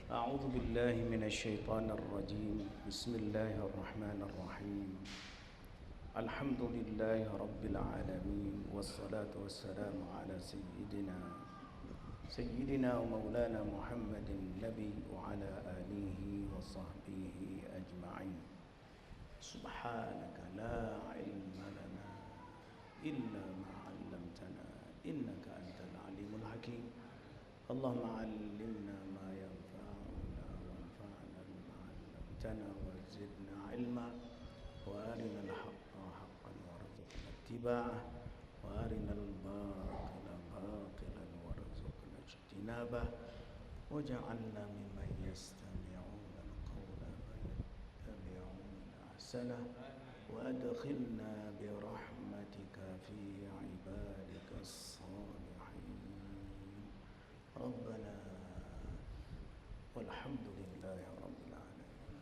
أعوذ بالله من الشيطان الرجيم. بسم الله الرحمن الرحيم. الحمد لله رب العالمين، والصلاة والسلام على سيدنا ومولانا محمد النبي وعلى آله وصحبه أجمعين. سبحانك لا علم لنا إلا ما علمتنا إنك أنت العليم الحكيم. اللهم علمنا ما ينفعنا وانفعنا بما علمتنا وزدنا علما وأرنا الحق حقا وارزقنا اتباعه وأرنا الباطل باطلا وارزقنا اجتنابه وجعلنا ممن يستمعون القول فيتبعون أحسنه وأدخلنا برحمتك في عبادك الصالحين. ربنا والحمد لله رب العالمين.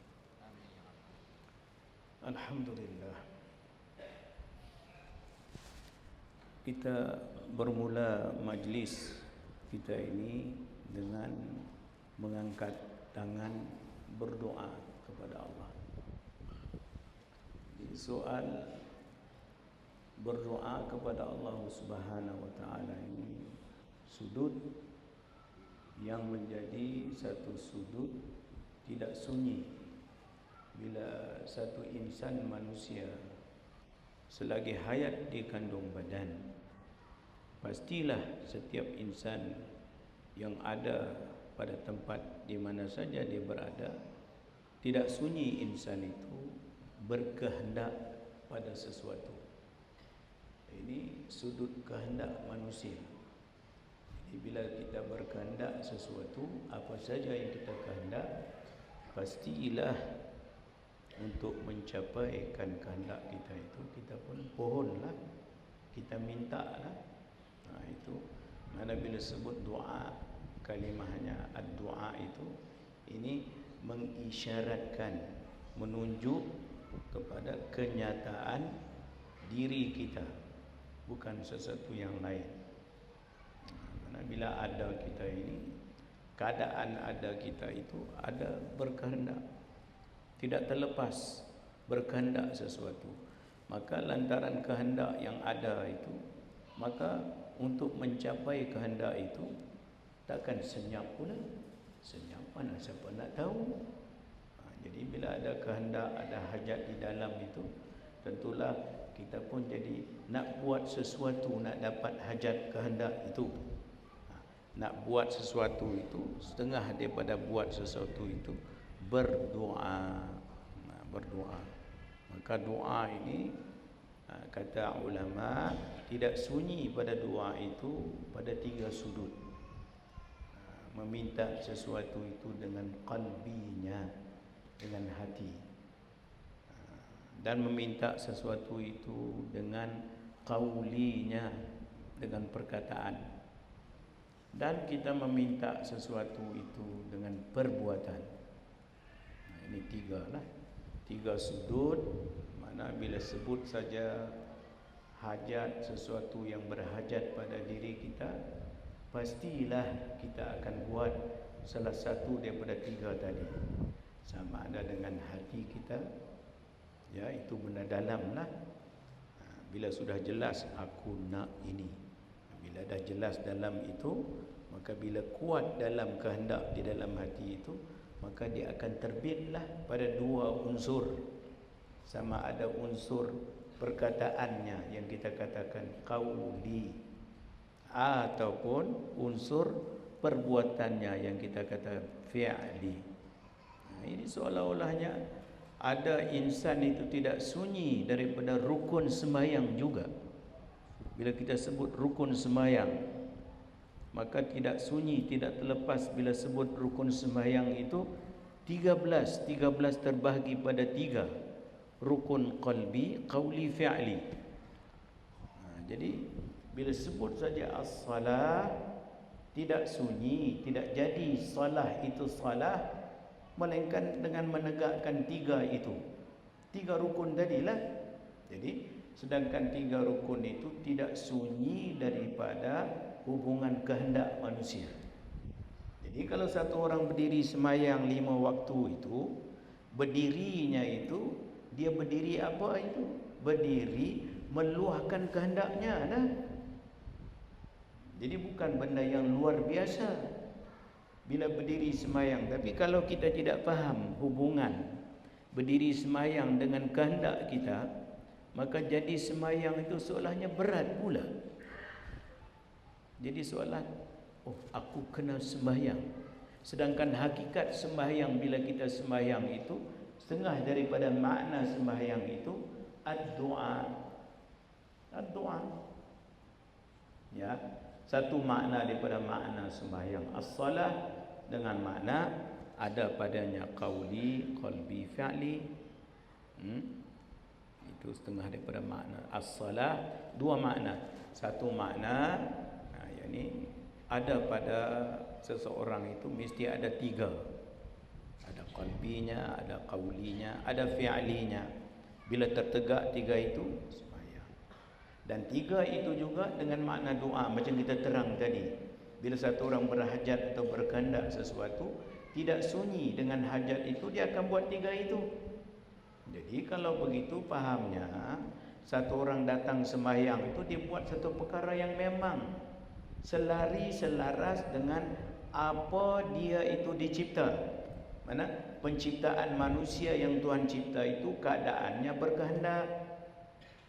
Alhamdulillah, kita bermula majlis kita ini dengan mengangkat tangan berdoa kepada Allah. Di soal berdoa kepada Allah Subhanahu wa taala ini sudut yang menjadi satu sudut tidak sunyi bila satu insan manusia selagi hayat di kandung badan, pastilah setiap insan yang ada pada tempat di mana saja dia berada, tidak sunyi insan itu berkehendak pada sesuatu. Ini sudut kehendak manusia. Jadi bila kita berkehendak sesuatu, apa saja yang kita kehendak, pastilah untuk mencapaikan kehendak kita itu, kita pun pohonlah, kita mintalah. Itu mana bila sebut doa, kalimahnya ad-doa itu, ini mengisyaratkan, menunjuk kepada kenyataan diri kita, bukan sesuatu yang lain. Karena bila ada kita ini, keadaan ada kita itu ada berkehendak, tidak terlepas berkehendak sesuatu. Maka lantaran kehendak yang ada itu, maka untuk mencapai kehendak itu takkan senyap pula. Senyap mana siapa nak tahu. Jadi bila ada kehendak, ada hajat di dalam itu, tentulah kita pun jadi nak buat sesuatu, nak dapat hajat kehendak itu. Nak buat sesuatu itu, setengah daripada buat sesuatu itu berdoa. Berdoa. Maka doa ini, kata ulama, tidak sunyi pada doa itu pada tiga sudut. Meminta sesuatu itu dengan qalbinya, dengan hati, dan meminta sesuatu itu dengan qaulinya, dengan perkataan, dan kita meminta sesuatu itu dengan perbuatan. Ini tiga lah, tiga sudut. Mana bila sebut saja hajat, sesuatu yang berhajat pada diri kita, pastilah kita akan buat salah satu daripada tiga tadi. Sama ada dengan hati kita, ya, itu benda dalam lah. Bila sudah jelas aku nak ini, bila dah jelas dalam itu, maka bila kuat dalam kehendak di dalam hati itu, maka dia akan terbitlah pada dua unsur. Sama ada unsur perkataannya yang kita katakan qauli, ataupun unsur perbuatannya yang kita kata fi'li. Ini seolah-olahnya ada insan itu tidak sunyi daripada rukun sembahyang juga. Bila kita sebut rukun sembahyang, maka tidak sunyi, tidak terlepas bila sebut rukun sembahyang itu 13 terbahagi pada 3. Rukun qalbi, qauli, fi'li. Jadi bila sebut saja as-salah, tidak sunyi, tidak jadi salah itu salah, melainkan dengan menegakkan 3 itu. 3 rukun tadilah. Jadi sedangkan 3 rukun itu tidak sunyi daripada hubungan kehendak manusia. Jadi Jadi kalau satu orang berdiri sembahyang 5 waktu itu, berdirinya itu, dia berdiri apa itu? Berdiri meluahkan kehendaknya dah. Jadi bukan benda yang luar biasa bila berdiri sembahyang. Tapi kalau kita tidak faham hubungan berdiri sembahyang dengan kehendak kita, maka jadi sembahyang itu seolahnya berat pula. Jadi soalan, oh aku kena sembahyang. Sedangkan hakikat sembahyang bila kita sembahyang itu, setengah daripada makna sembahyang itu ad-du'a. Ad-du'a. Ya, satu makna daripada makna sembahyang as-salah dengan makna ada padanya qauli, qalbi, fi'li. Itu setengah daripada makna as-salah. Dua makna. Satu makna yakni ada pada seseorang itu mesti ada tiga. Ada qalbinya, ada qaulinya, ada fi'linya. Bila tertegak tiga itu sembahyang. Dan tiga itu juga dengan makna doa macam kita terang tadi. Bila satu orang berhajat atau berkehendak sesuatu, tidak sunyi dengan hajat itu, dia akan buat tiga itu. Jadi kalau begitu fahamnya, satu orang datang sembahyang itu dia buat satu perkara yang memang selaras dengan apa dia itu dicipta. Mana penciptaan manusia yang Tuhan cipta itu keadaannya berkehendak.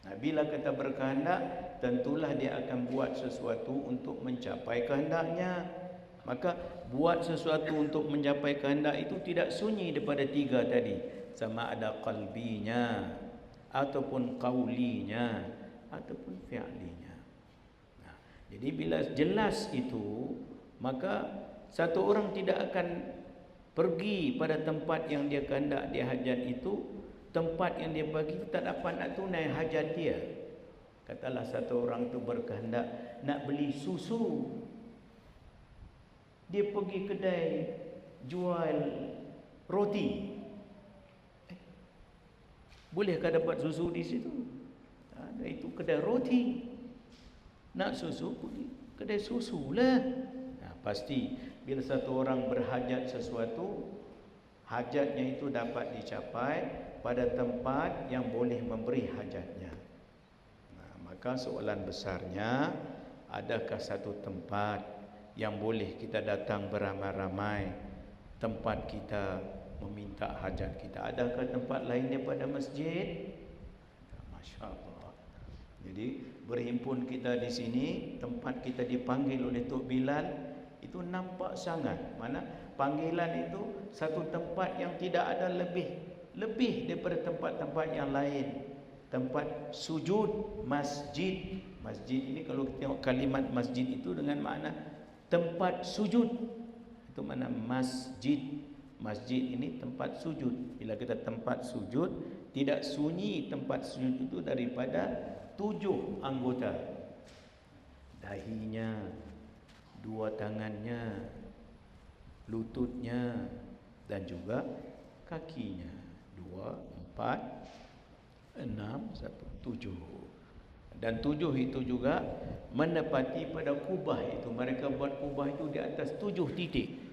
Nah, bila kita berkehendak, tentulah dia akan buat sesuatu untuk mencapai kehendaknya. Maka buat sesuatu untuk mencapai kehendak itu tidak sunyi daripada tiga tadi. Sama ada qalbinya, ataupun qaulinya, ataupun fi'linya. Nah, jadi bila jelas itu, maka satu orang tidak akan pergi pada tempat yang dia kehendak dia hajat itu. Tempat yang dia bagi itu tak dapat nak tunai hajat dia. Katalah satu orang tu berkehendak nak beli susu, dia pergi kedai jual roti. Bolehkah dapat susu di situ? Ada, itu kedai roti. Nak susu pergi kedai susu lah. Nah, pasti bila satu orang berhajat sesuatu, hajatnya itu dapat dicapai pada tempat yang boleh memberi hajatnya. Nah, maka soalan besarnya, adakah satu tempat yang boleh kita datang beramai-ramai, tempat kita meminta hajat kita? Adakah tempat lain daripada masjid? Masya Allah. Jadi berhimpun kita di sini, tempat kita dipanggil oleh Tok Bilal, itu nampak sangat. Mana panggilan itu satu tempat yang tidak ada lebih daripada tempat-tempat yang lain. Tempat sujud, masjid. Masjid ini kalau kita tengok kalimat masjid itu dengan makna tempat sujud. Itu makna masjid. Masjid ini tempat sujud. Bila kita tempat sujud, tidak sunyi tempat sujud itu daripada 7 anggota. Dahinya, 2 tangannya, lututnya, dan juga kakinya. 2, 4, 6, 7. Dan 7 itu juga menepati pada kubah itu. Mereka buat kubah itu di atas 7 titik.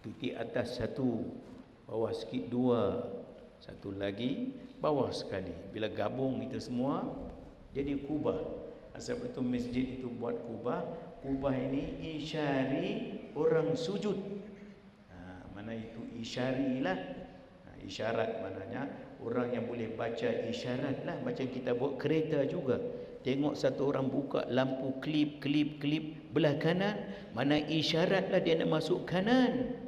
Titik atas 1, bawah sikit 2, satu lagi bawah sekali. Bila gabung itu semua jadi kubah. Sebab itu masjid itu buat kubah. Kubah ini isyari orang sujud. Mana itu isyari lah. Isyarat maknanya orang yang boleh baca isyarat lah. Macam kita buat kereta juga. Tengok satu orang buka lampu klip belah kanan, mana isyarat lah dia nak masuk kanan.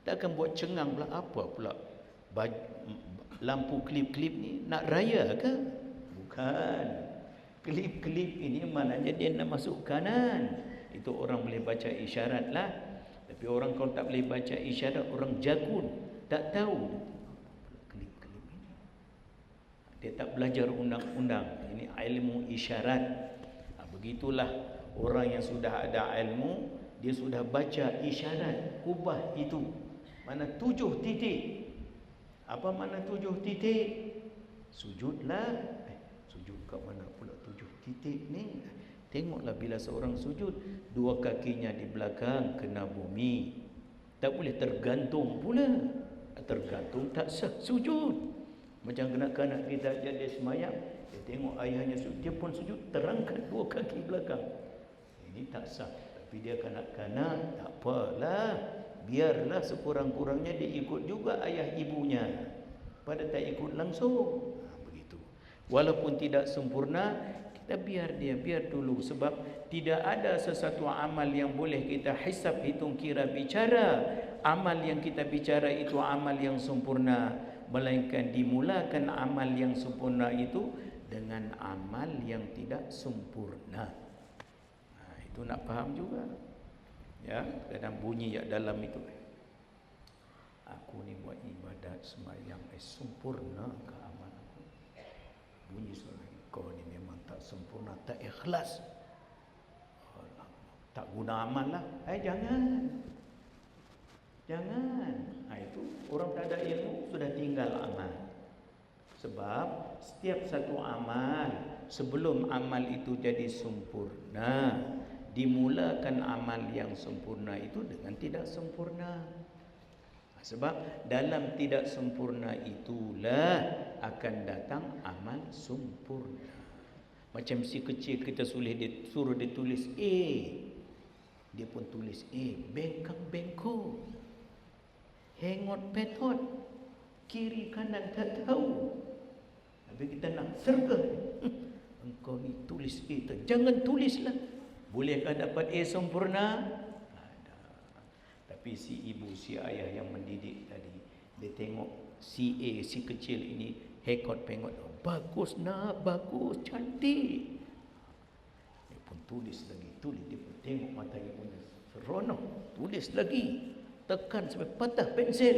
Takkan buat cengang pula. Apa pula lampu klip ni nak raya ke? Bukan. Klip ini maknanya dia nak masuk kanan. Itu orang boleh baca isyarat lah. Tapi orang kalau tak boleh baca isyarat, orang jakun, tak tahu dia tak belajar undang-undang. Ini ilmu isyarat. Begitulah orang yang sudah ada ilmu, dia sudah baca isyarat kubah itu. Mana 7 titik. Apa makna 7 titik? Sujudlah. Sujud kat mana pula 7 titik ni? Tengoklah bila seorang sujud, 2 kakinya di belakang kena bumi. Tak boleh tergantung pula. Tergantung tak sah sujud. Macam kanak-kanak kita jadi semayang, dia tengok ayahnya sujud, dia pun sujud, terangkat dua kaki belakang. Ini tak sah. Tapi dia kanak-kanak, tak apalah, biarlah sekurang-kurangnya dia ikut juga ayah ibunya, pada tak ikut langsung. Begitu. Walaupun tidak sempurna, kita biar dulu. Sebab tidak ada sesuatu amal yang boleh kita hisap, hitung, kira, bicara. Amal yang kita bicara itu amal yang sempurna, melainkan dimulakan amal yang sempurna itu dengan amal yang tidak sempurna. Itu nak faham juga. Ya, kadang bunyi kat dalam itu. Aku ni buat ibadat semayang sempurna ke amal aku? Bunyi suara, kau ni memang tak sempurna, tak ikhlas. Tak guna amal lah. Jangan. Itu orang tak ada ilmu sudah tinggal amal. Sebab setiap satu amal, sebelum amal itu jadi sempurna, dimulakan amal yang sempurna itu dengan tidak sempurna. Sebab dalam tidak sempurna itulah akan datang amal sempurna. Macam si kecil kita suruh dia tulis A, dia pun tulis A. Bengkang-bengkok, hengot-petot, kiri kanan tak tahu. Habis kita nak serga, engkau ni tulis A tu, jangan tulislah. Bolehkah dapat A sempurna? Ada. Tapi si ibu, si ayah yang mendidik tadi, dia tengok si A, si kecil ini hekot-pengot, bagus nak, bagus, cantik. Dia pun tulis lagi, dia pun tengok mata ibunya, seronok, tulis lagi, tekan sampai patah pensel,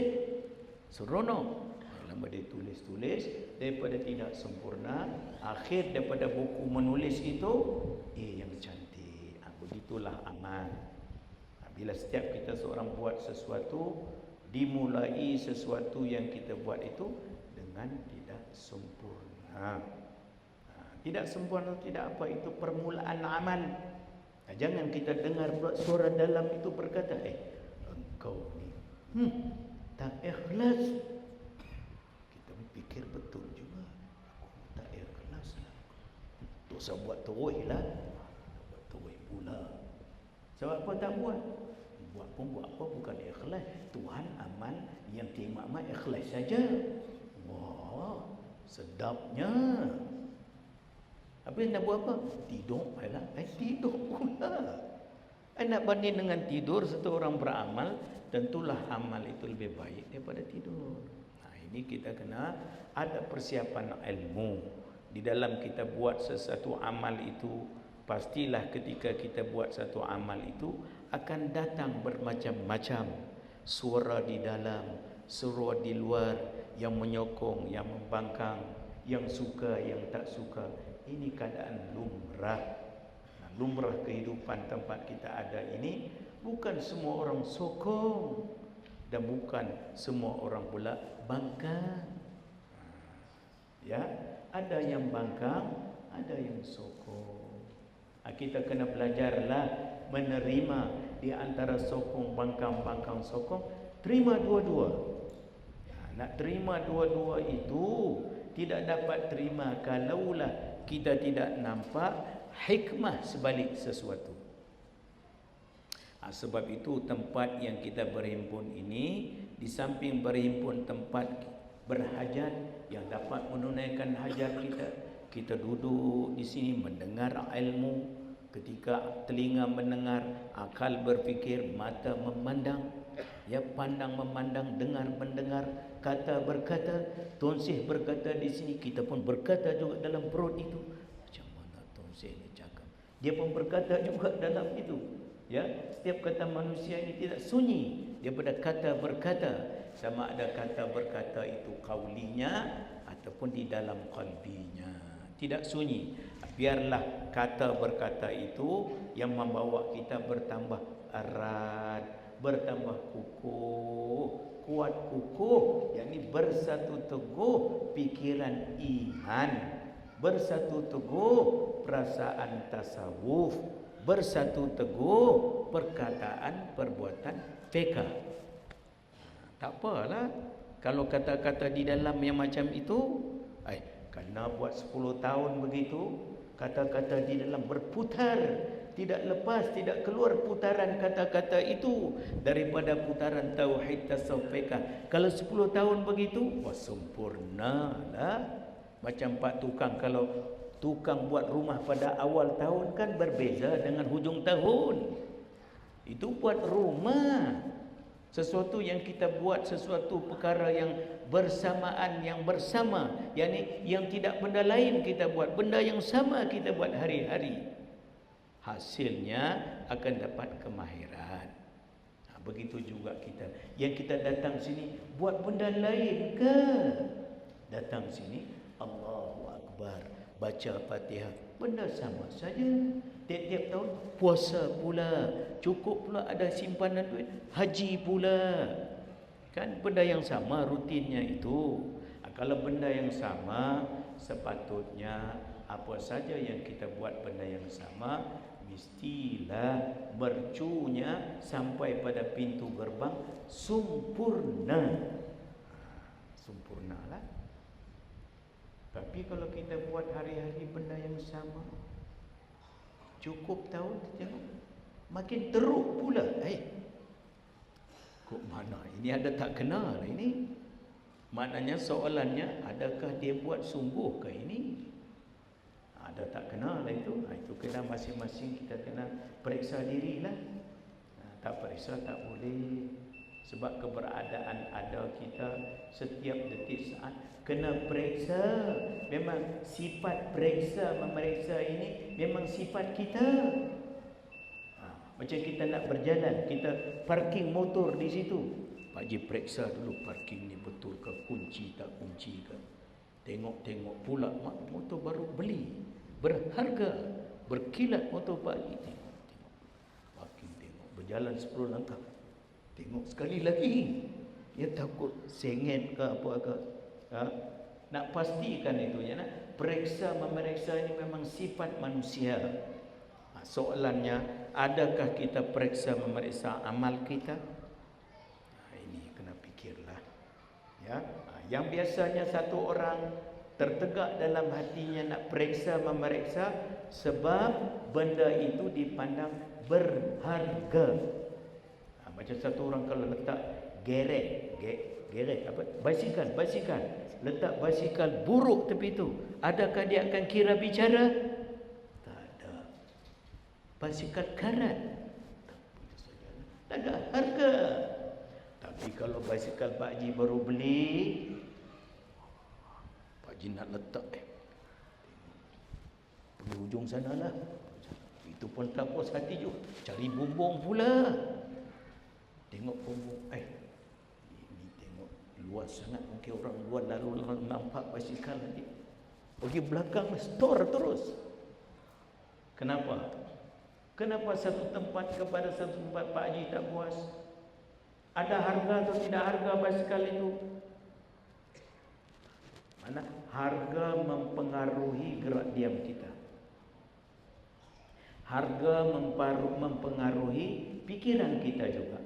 seronok. Lama dia tulis, daripada tidak sempurna, akhir daripada buku menulis itu yang cantik. Begitulah amal. Bila setiap kita seorang buat sesuatu, dimulai sesuatu yang kita buat itu dengan tidak sempurna. Tidak sempurna tidak apa, itu permulaan amal. Jangan kita dengar suara dalam itu berkata, engkau ni tak ikhlas. Kita fikir betul juga, aku tak ikhlas lah. Dosa buat terus lah, buat terus pula. Sebab apa tak buat? Buat apa bukan ikhlas. Tuhan amal yang terima amal ikhlas saja. Wah, sedapnya. Habis nak buat apa? Tidur lah. Tidur pula. Nak banding dengan tidur, satu orang beramal, tentulah amal itu lebih baik daripada tidur. Ini kita kena ada persiapan ilmu. Di dalam kita buat sesuatu amal itu, pastilah ketika kita buat satu amal itu akan datang bermacam-macam suara di dalam, suara di luar, yang menyokong, yang membangkang, yang suka, yang tak suka. Ini keadaan lumrah. Lumrah kehidupan tempat kita ada ini, bukan semua orang sokong dan bukan semua orang pula bangkang. Ya, ada yang bangkang, ada yang sokong. Kita kena belajarlah menerima di antara sokong, bangkang, sokong. Terima dua-dua. Nak terima dua-dua itu tidak dapat terima kalaulah kita tidak nampak hikmah sebalik sesuatu. Sebab itu tempat yang kita berhimpun ini, di samping berhimpun tempat berhajat yang dapat menunaikan hajat kita, kita duduk di sini mendengar ilmu. Ketika telinga mendengar, akal berfikir, mata memandang, ya, pandang memandang, dengar mendengar, kata berkata, tonsih berkata di sini, kita pun berkata juga dalam perut itu. Macam mana tonsih ini cakap? Dia pun berkata juga dalam itu. Ya, setiap kata manusia ini tidak sunyi daripada kata berkata, sama ada kata berkata itu qaulinya ataupun di dalam qalbinya, tidak sunyi. Biarlah kata berkata itu yang membawa kita bertambah erat, bertambah kukuh, kuat kukuh, yakni bersatu teguh fikiran iman, bersatu teguh perasaan tasawuf, bersatu teguh perkataan perbuatan fiqh. Tak apalah. Kalau kata-kata di dalam yang macam itu, kena buat 10 tahun begitu, kata-kata di dalam berputar, tidak lepas, tidak keluar putaran kata-kata itu daripada putaran tauhid tasawuf fiqh. Kalau 10 tahun begitu, wah sempurnalah. Macam pak tukang, kalau tukang buat rumah pada awal tahun kan berbeza dengan hujung tahun. Itu buat rumah. Sesuatu yang kita buat, sesuatu perkara yang bersamaan, yang bersama, yakni yang tidak benda lain kita buat, benda yang sama kita buat hari-hari. Hasilnya akan dapat kemahiran. Begitu juga kita. Yang kita datang sini buat benda lain ke? Datang sini Allahu Akbar, baca Fatihah, benda sama saja. Tiap-tiap tahun puasa pula, cukup pula ada simpanan duit, haji pula. Kan benda yang sama rutinnya itu. Kalau benda yang sama, sepatutnya apa saja yang kita buat benda yang sama, mestilah mercunya sampai pada pintu gerbang sempurna. Sempurnalah. Tapi kalau kita buat hari-hari benda yang sama, cukup tahun tengok makin teruk pula. Kok mana ini ada tak kenal ini? Maknanya soalannya, adakah dia buat sungguh ke ini? Ada tak kenal itu? Itu kena masing-masing kita kena periksa dirilah. Tak periksa tak boleh. Sebab keberadaan ada kita setiap detik saat kena periksa. Memang sifat periksa memeriksa ini memang sifat kita. Macam kita nak berjalan, kita parking motor di situ, Pak Haji periksa dulu parking ni betul ke, kunci tak kunci ke. Tengok-tengok pula motor baru beli, berharga, berkilat motor Pak Haji. Tengok parking, tengok berjalan 10 langkah, tengok sekali lagi. Dia takut sengit ke apa ke. Nak pastikan itu ya, nak periksa memeriksa ini memang sifat manusia. Soalannya, adakah kita periksa memeriksa amal kita? Ini kena fikirlah. Ya, yang biasanya satu orang tertegak dalam hatinya nak periksa memeriksa sebab benda itu dipandang berharga. Macam satu orang kalau letak gerek apa? Basikal, letak basikal buruk tepi itu, adakah dia akan kira bicara? Tak ada. Basikal karat, tak ada harga. Tapi kalau basikal Pak Haji baru beli, Pak Haji nak letak pergi hujung sanalah, itu pun tak puas hati juga, cari bumbung pula. Tengok bumbung, ini tengok luas sangat, mungkin orang luar lalu nampak basikal lagi. Pergi belakang store terus. Kenapa? Kenapa satu tempat kepada satu tempat Pak Haji tak puas? Ada harga atau tidak harga basikal itu? Mana harga mempengaruhi gerak diam kita. Harga mempengaruhi pikiran kita juga.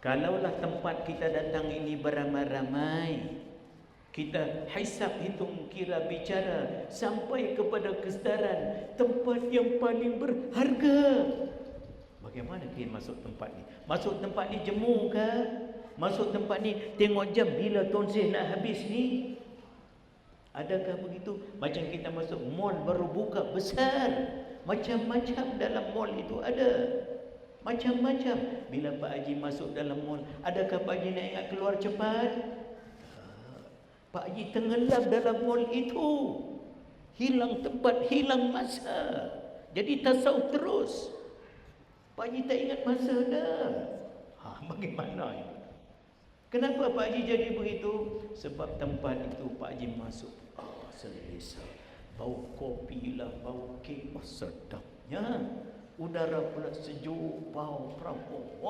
Kalaulah tempat kita datang ini beramai-ramai, kita hisap, hitung, kira, bicara sampai kepada kesedaran tempat yang paling berharga. Bagaimana kita masuk tempat ni? Masuk tempat ni jemu ke? Masuk tempat ni tengok jam bila tonsil nak habis ni? Adakah begitu? Macam kita masuk mall baru buka besar, macam-macam dalam mall itu ada. Macam-macam. Bila Pak Haji masuk dalam mall, adakah Pak Haji nak ingat keluar cepat? Pak Haji tenggelam dalam mall itu. Hilang tempat, hilang masa. Jadi tasawuf terus. Pak Haji tak ingat masa dah. Bagaimana ini? Kenapa Pak Haji jadi begitu? Sebab tempat itu Pak Haji masuk, selesa. Bau kopi lah, bau kek, sedapnya. Udara pula sejuk, bau perampok.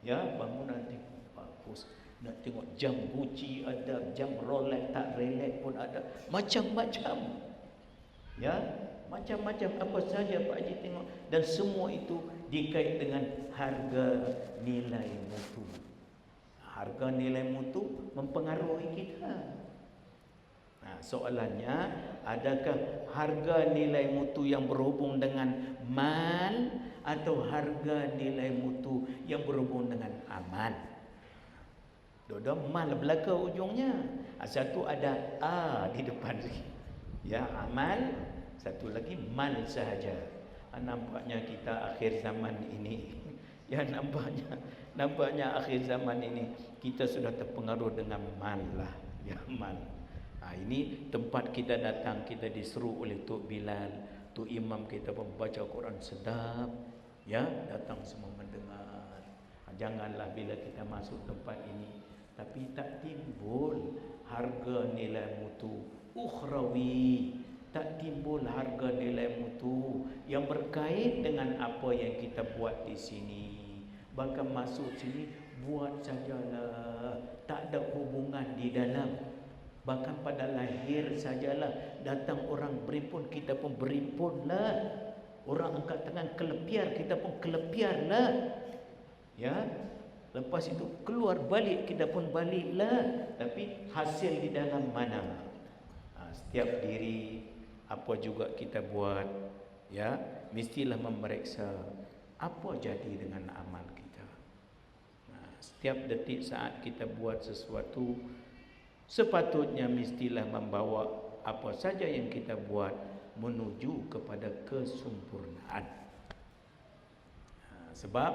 Ya, bangunan tengok bagus. Nak tengok jam Gucci ada, jam Rolex, tak Rolex pun ada. Macam-macam. Ya, macam-macam apa saja Pak Haji tengok. Dan semua itu dikait dengan harga nilai mutu. Harga nilai mutu mempengaruhi kita. Soalannya, adakah harga nilai mutu yang berhubung dengan mal atau harga nilai mutu yang berhubung dengan amal? Dua-dua mal belaka ujungnya. Satu ada A di depan lagi. Ya, amal. Satu lagi mal sahaja. Nampaknya kita akhir zaman ini. Ya, nampaknya akhir zaman ini kita sudah terpengaruh dengan mal lah. Ya, mal. Ini tempat kita datang, kita diseru oleh Tok Bilal, Tok Imam kita membaca Quran sedap, ya, datang semua mendengar. Janganlah bila kita masuk tempat ini tapi tak timbul harga nilai mutu ukhrawi, tak timbul harga nilai mutu yang berkait dengan apa yang kita buat di sini. Bahkan masuk sini buat sajalah, tak ada hubungan di dalam. Bahkan pada lahir sajalah, datang orang berimpun, kita pun berimpunlah. Orang angkat tangan kelepiar, kita pun kelepiarlah. Ya, lepas itu keluar balik, kita pun baliklah. Tapi hasil di dalam mana? Setiap diri, apa juga kita buat, ya, mestilah memeriksa apa jadi dengan amal kita. Setiap detik saat kita buat sesuatu, sepatutnya mestilah membawa apa saja yang kita buat menuju kepada kesempurnaan. Sebab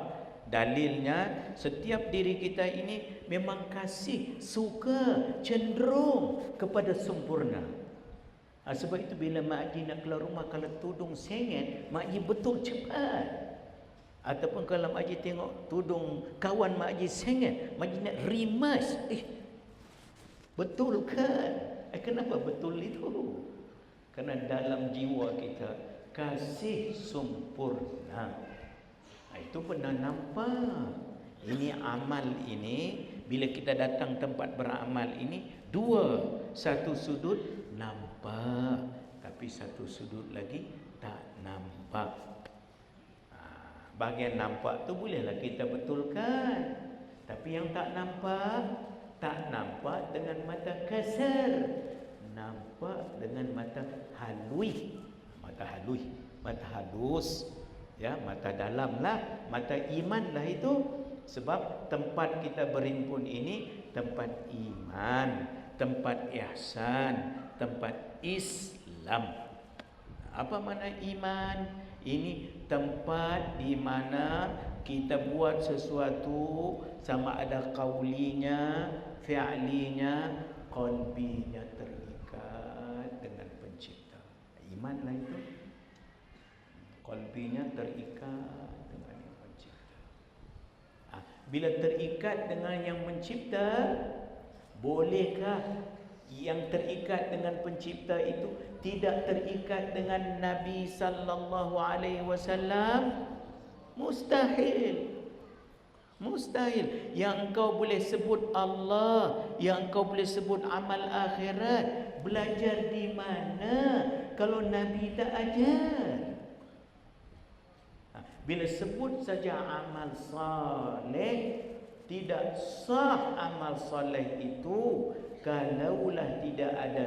dalilnya setiap diri kita ini memang kasih, suka, cenderung kepada sempurna. Sebab itu bila Mak Haji nak keluar rumah, kalau tudung sengit, Mak Haji betul cepat. Ataupun kalau Mak Haji tengok tudung kawan Mak Haji sengit, Mak Haji nak rimas. Betul kan? Kenapa betul itu? Kerana dalam jiwa kita kasih sempurna. Itu pernah nampak. Ini amal ini, bila kita datang tempat beramal ini, dua. Satu sudut nampak, tapi satu sudut lagi tak nampak. Bahagian nampak tu bolehlah kita betulkan. Tapi yang tak nampak, tak nampak dengan mata kasar, nampak dengan mata halui. Mata halus, ya, mata dalam lah, mata iman lah itu. Sebab tempat kita berimpun ini tempat iman, tempat ihsan, tempat Islam. Apa makna iman? Ini tempat di mana kita buat sesuatu, sama ada qaulinya, fi'linya, qalbinya terikat dengan pencipta. Imanlah itu. Qalbinya terikat dengan yang pencipta. Bila terikat dengan yang mencipta, bolehkah yang terikat dengan pencipta itu tidak terikat dengan Nabi sallallahu alaihi wasallam? Mustahil. Mustahil. Yang engkau boleh sebut Allah, yang engkau boleh sebut amal akhirat, belajar di mana kalau Nabi tak ajar? Bila sebut saja amal saleh, tidak sah amal saleh itu kalaulah tidak ada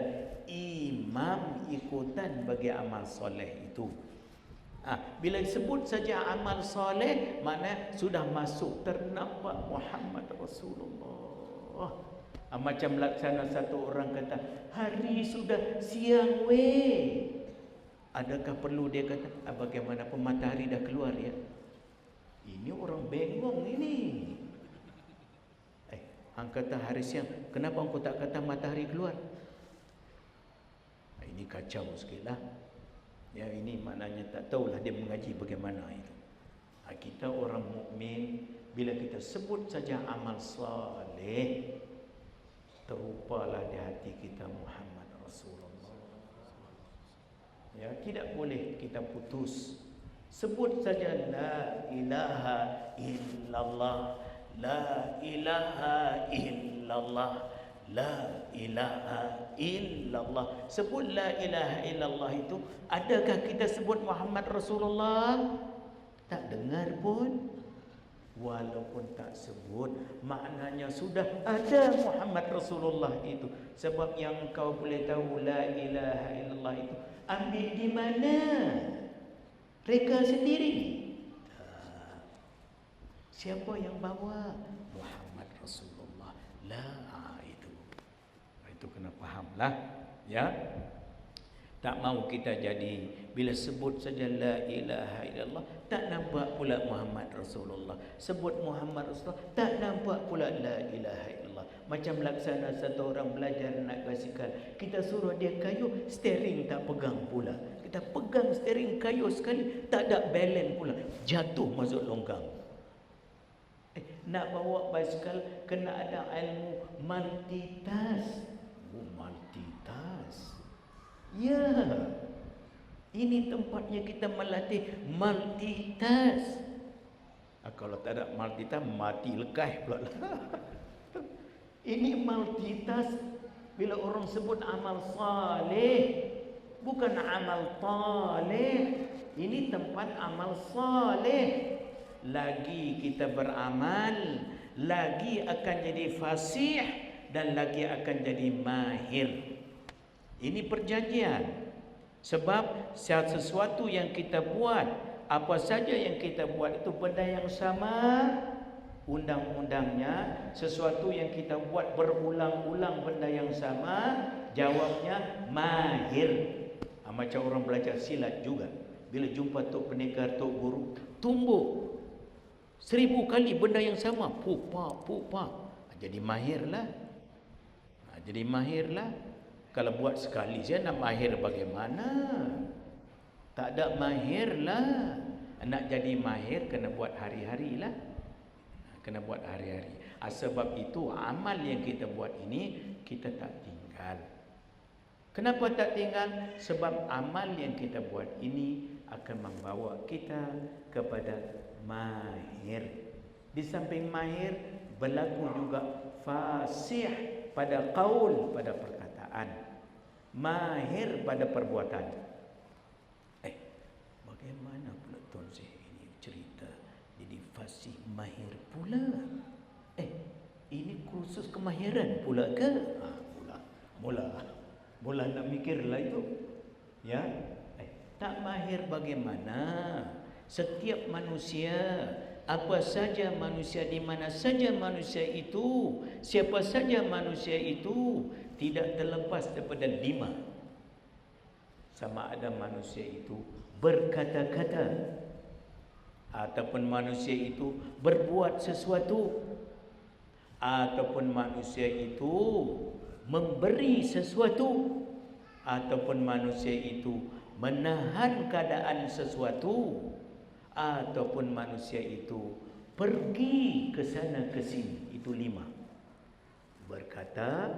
imam ikutan bagi amal soleh itu. Bila sebut saja amal soleh, makna sudah masuk ternampak Muhammad Rasulullah. Macam laksana satu orang kata, hari sudah siang weh. Adakah perlu dia kata, bagaimanapun matahari dah keluar ya? Ini orang bengong ini. Hang kata hari siang, kenapa engkau tak kata matahari keluar? Ini kacau sikit lah. Ya, ini maknanya tak tahulah dia mengaji bagaimana itu. Kita orang mukmin, bila kita sebut saja amal saleh, terupalah di hati kita Muhammad Rasulullah. Ya, tidak boleh kita putus. Sebut saja la ilaha illallah, la ilaha illallah, la ilaha illallah. Sebut la ilaha illallah itu, adakah kita sebut Muhammad Rasulullah? Tak dengar pun. walaupun tak sebut, maknanya sudah ada Muhammad Rasulullah itu. Sebab yang kau boleh tahu la ilaha illallah itu ambil di mana? Reka sendiri. Siapa yang bawa? Muhammad Rasulullah. Itu kena fahamlah, ya. Tak mau kita jadi bila sebut saja la ilaha illallah tak nampak pula Muhammad Rasulullah. Sebut Muhammad Rasulullah tak nampak pula la ilaha illallah. Macam laksana satu orang belajar nak basikal, kita suruh dia kayuh, steering tak pegang pula. Kita pegang steering kayuh sekali, tak ada balance pula, jatuh masuk longgang. Nak bawa basikal kena ada ilmu multitask. Multitask. Ya, ini tempatnya kita melatih multitask. Kalau tak ada multitask, mati lekas pula. Ini multitask. Bila orang sebut amal saleh, bukan amal taleh. Ini tempat amal saleh. Lagi kita beramal, lagi akan jadi fasih, dan lagi akan jadi mahir. Ini perjanjian. Sebab sesuatu yang kita buat, apa saja yang kita buat itu benda yang sama undang-undangnya. Sesuatu yang kita buat berulang-ulang benda yang sama, jawabnya mahir. Macam orang belajar silat juga. Bila jumpa tok pendekar, tok guru, tumbuk 1000 kali benda yang sama, pupa. Jadi mahirlah. Jadi mahirlah. Kalau buat sekali saya nak mahir bagaimana? Tak ada mahirlah. Nak jadi mahir kena buat hari-hari lah. Kena buat hari-hari. Sebab itu amal yang kita buat ini kita tak tinggal. Kenapa tak tinggal? Sebab amal yang kita buat ini akan membawa kita kepada mahir. Di samping mahir berlaku juga fasih pada qaul, pada perkataan. Mahir pada perbuatan. Bagaimana pula Tuan Syekh ini cerita jadi fasih mahir pula? Ini kursus kemahiran pula ke? Mula nak mikirlah itu. Ya. Tak mahir bagaimana? Setiap manusia, apa saja manusia, di mana saja manusia itu, siapa saja manusia itu, tidak terlepas daripada 5. Sama ada manusia itu berkata-kata, ataupun manusia itu berbuat sesuatu, ataupun manusia itu memberi sesuatu, ataupun manusia itu menahan keadaan sesuatu, ataupun manusia itu pergi ke sana ke sini. Itu 5. Berkata,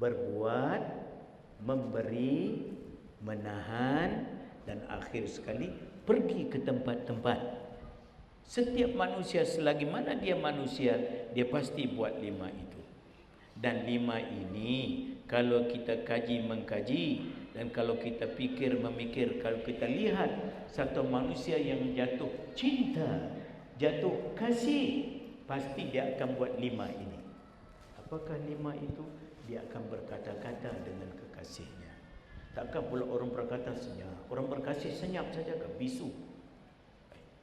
berbuat, memberi, menahan, dan akhir sekali pergi ke tempat-tempat. Setiap manusia selagi mana dia manusia, dia pasti buat 5 itu. Dan 5 ini kalau kita kaji mengkaji, dan kalau kita fikir memikir, kalau kita lihat satu manusia yang jatuh cinta, jatuh kasih, pasti dia akan buat 5 ini. Apakah 5 itu? Dia akan berkata-kata dengan kekasihnya. Takkan pula orang berkata senyap. Orang berkasih senyap saja ke bisu.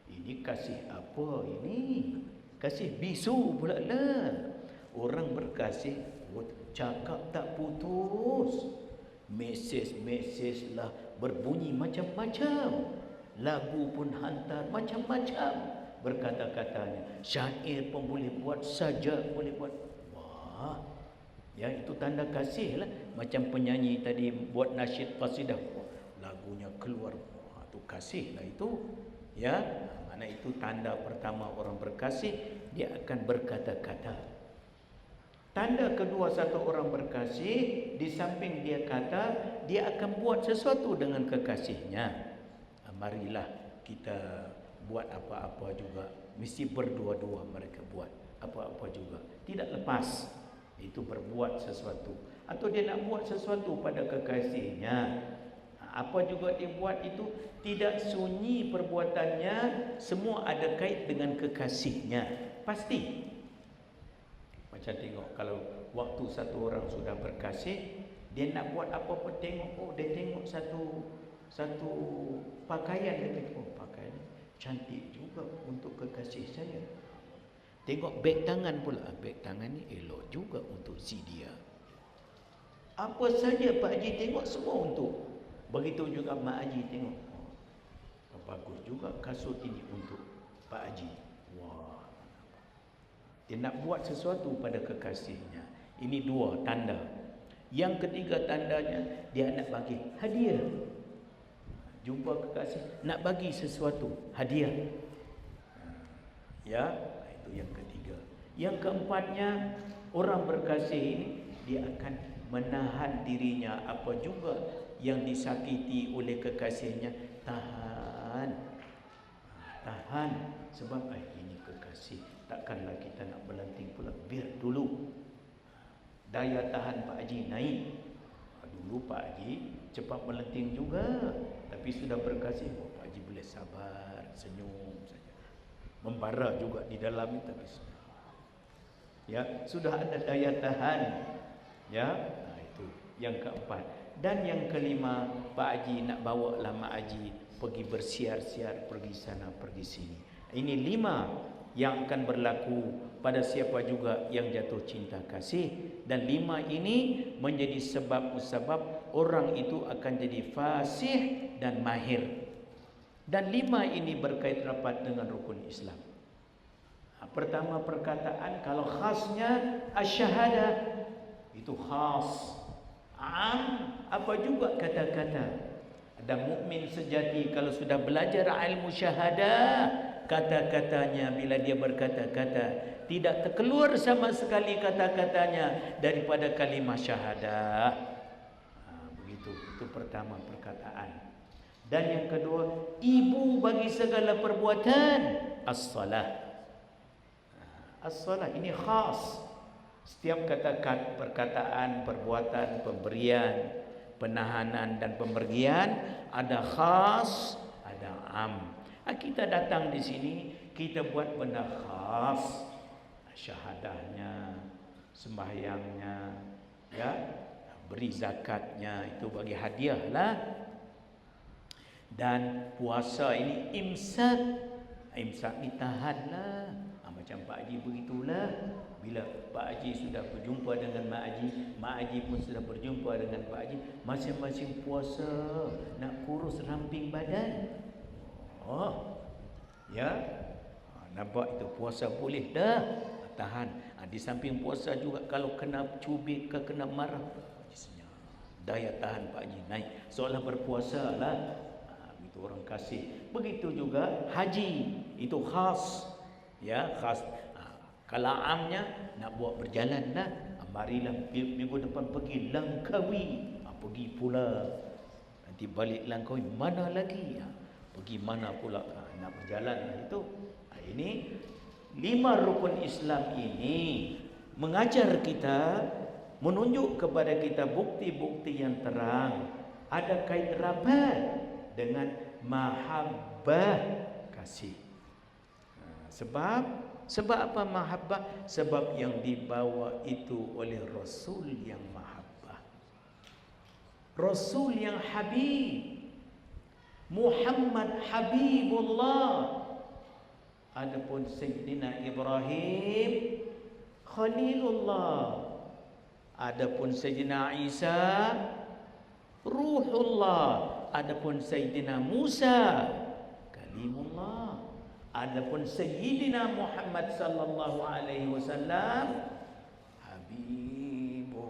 Ini kasih apa ini? Kasih bisu pula lah. Orang berkasih cakap tak putus. Mesej lah berbunyi macam-macam. Lagu pun hantar macam-macam berkata-katanya. Syair pun boleh buat, sajak boleh buat. Wah, ya, itu tanda kasih lah. Macam penyanyi tadi buat nasyid qasidah, lagunya keluar, itu kasih lah itu. Ya, mana itu tanda pertama orang berkasih, dia akan berkata-kata. Tanda kedua satu orang berkasih, di samping dia kata, dia akan buat sesuatu dengan kekasihnya. Marilah kita buat apa-apa juga, mesti berdua-dua mereka buat apa-apa juga, tidak lepas. Itu berbuat sesuatu, atau dia nak buat sesuatu pada kekasihnya. Apa juga dia buat itu tidak sunyi perbuatannya, semua ada kait dengan kekasihnya. Pasti. Macam tengok kalau waktu satu orang sudah berkasih, dia nak buat apa pun tengok, oh dia tengok satu pakaian, dia tengok, oh pakaian cantik juga untuk kekasih saya. Tengok beg tangan pula, beg tangan ni elok juga untuk si dia. Apa saja Pak Haji tengok semua untuk. Begitu juga Mak Haji tengok, oh, bagus juga kasut ini untuk Pak Haji. Wah, dia nak buat sesuatu pada kekasihnya. Ini dua tanda. Yang ketiga tandanya, dia nak bagi hadiah. Jumpa kekasih, nak bagi sesuatu, hadiah. Ya, itu yang ketiga. Yang keempatnya, orang berkasih ini dia akan menahan dirinya, apa juga yang disakiti oleh kekasihnya, tahan. Sebab ini kekasih, takkanlah kita nak melanting pula, biar dulu. Daya tahan Pak Haji naik. Dulu Pak Haji cepat melenting juga, tapi sudah berkasih, oh, Pak Haji boleh sabar, senyum saja. Membara juga di dalam itu, tapi ya, sudah ada daya tahan. Ya, itu yang keempat. Dan yang kelima, Pak Haji nak bawa lah Mak Haji pergi bersiar-siar, pergi sana, pergi sini. Ini 5 yang akan berlaku pada siapa juga yang jatuh cinta kasih. Dan 5 ini menjadi sebab-sebab orang itu akan jadi fasih dan mahir. Dan 5 ini berkait rapat dengan rukun Islam. Pertama perkataan, kalau khasnya asyhadah, itu khas. Apa juga kata-kata. Ada mukmin sejati kalau sudah belajar ilmu syahadah, kata-katanya bila dia berkata-kata tidak terkeluar sama sekali kata-katanya daripada kalimah syahadah. Begitu, itu pertama perkataan. Dan yang kedua, ibu bagi segala perbuatan, as-salah. As-salah ini khas. Setiap kata-kata, perkataan, perbuatan, pemberian, penahanan dan pembergian ada khas, ada am. Kita datang di sini, kita buat benda khas, syahadahnya, sembahyangnya, ya, beri zakatnya, itu bagi hadiah lah. Dan puasa ini imsak ni tahan lah. Macam Pak Haji begitulah. Bila Pak Haji sudah berjumpa dengan Mak Haji, Mak Haji pun sudah berjumpa dengan Pak Haji, masing-masing puasa nak kurus ramping badan. Oh, ya, nampak itu puasa boleh dah, tahan. Di samping puasa juga kalau kena cubit ke kena marah, daya tahan Pak Haji naik. Seolah berpuasa lah. Itu orang kasih. Begitu juga haji, itu khas. Ya, khas. Kalau amnya nak buat berjalan lah, marilah minggu depan pergi Langkawi, pergi pula. Nanti balik Langkawi mana lagi? Pergi mana pula? Nak berjalan itu. Ini 5 rukun Islam ini mengajar kita, menunjuk kepada kita bukti-bukti yang terang. Ada kait rapat dengan mahabbah, kasih. Sebab apa mahabbah? Sebab yang dibawa itu oleh Rasul yang mahabbah, Rasul yang habib, Muhammad Habibullah. Adapun Sayyidina Ibrahim Khalilullah. Adapun Sayyidina Isa Ruhullah. Adapun Sayyidina Musa Kalimullah. Adapun Sayyidina Muhammad sallallahu alaihi wasallam Habibullah.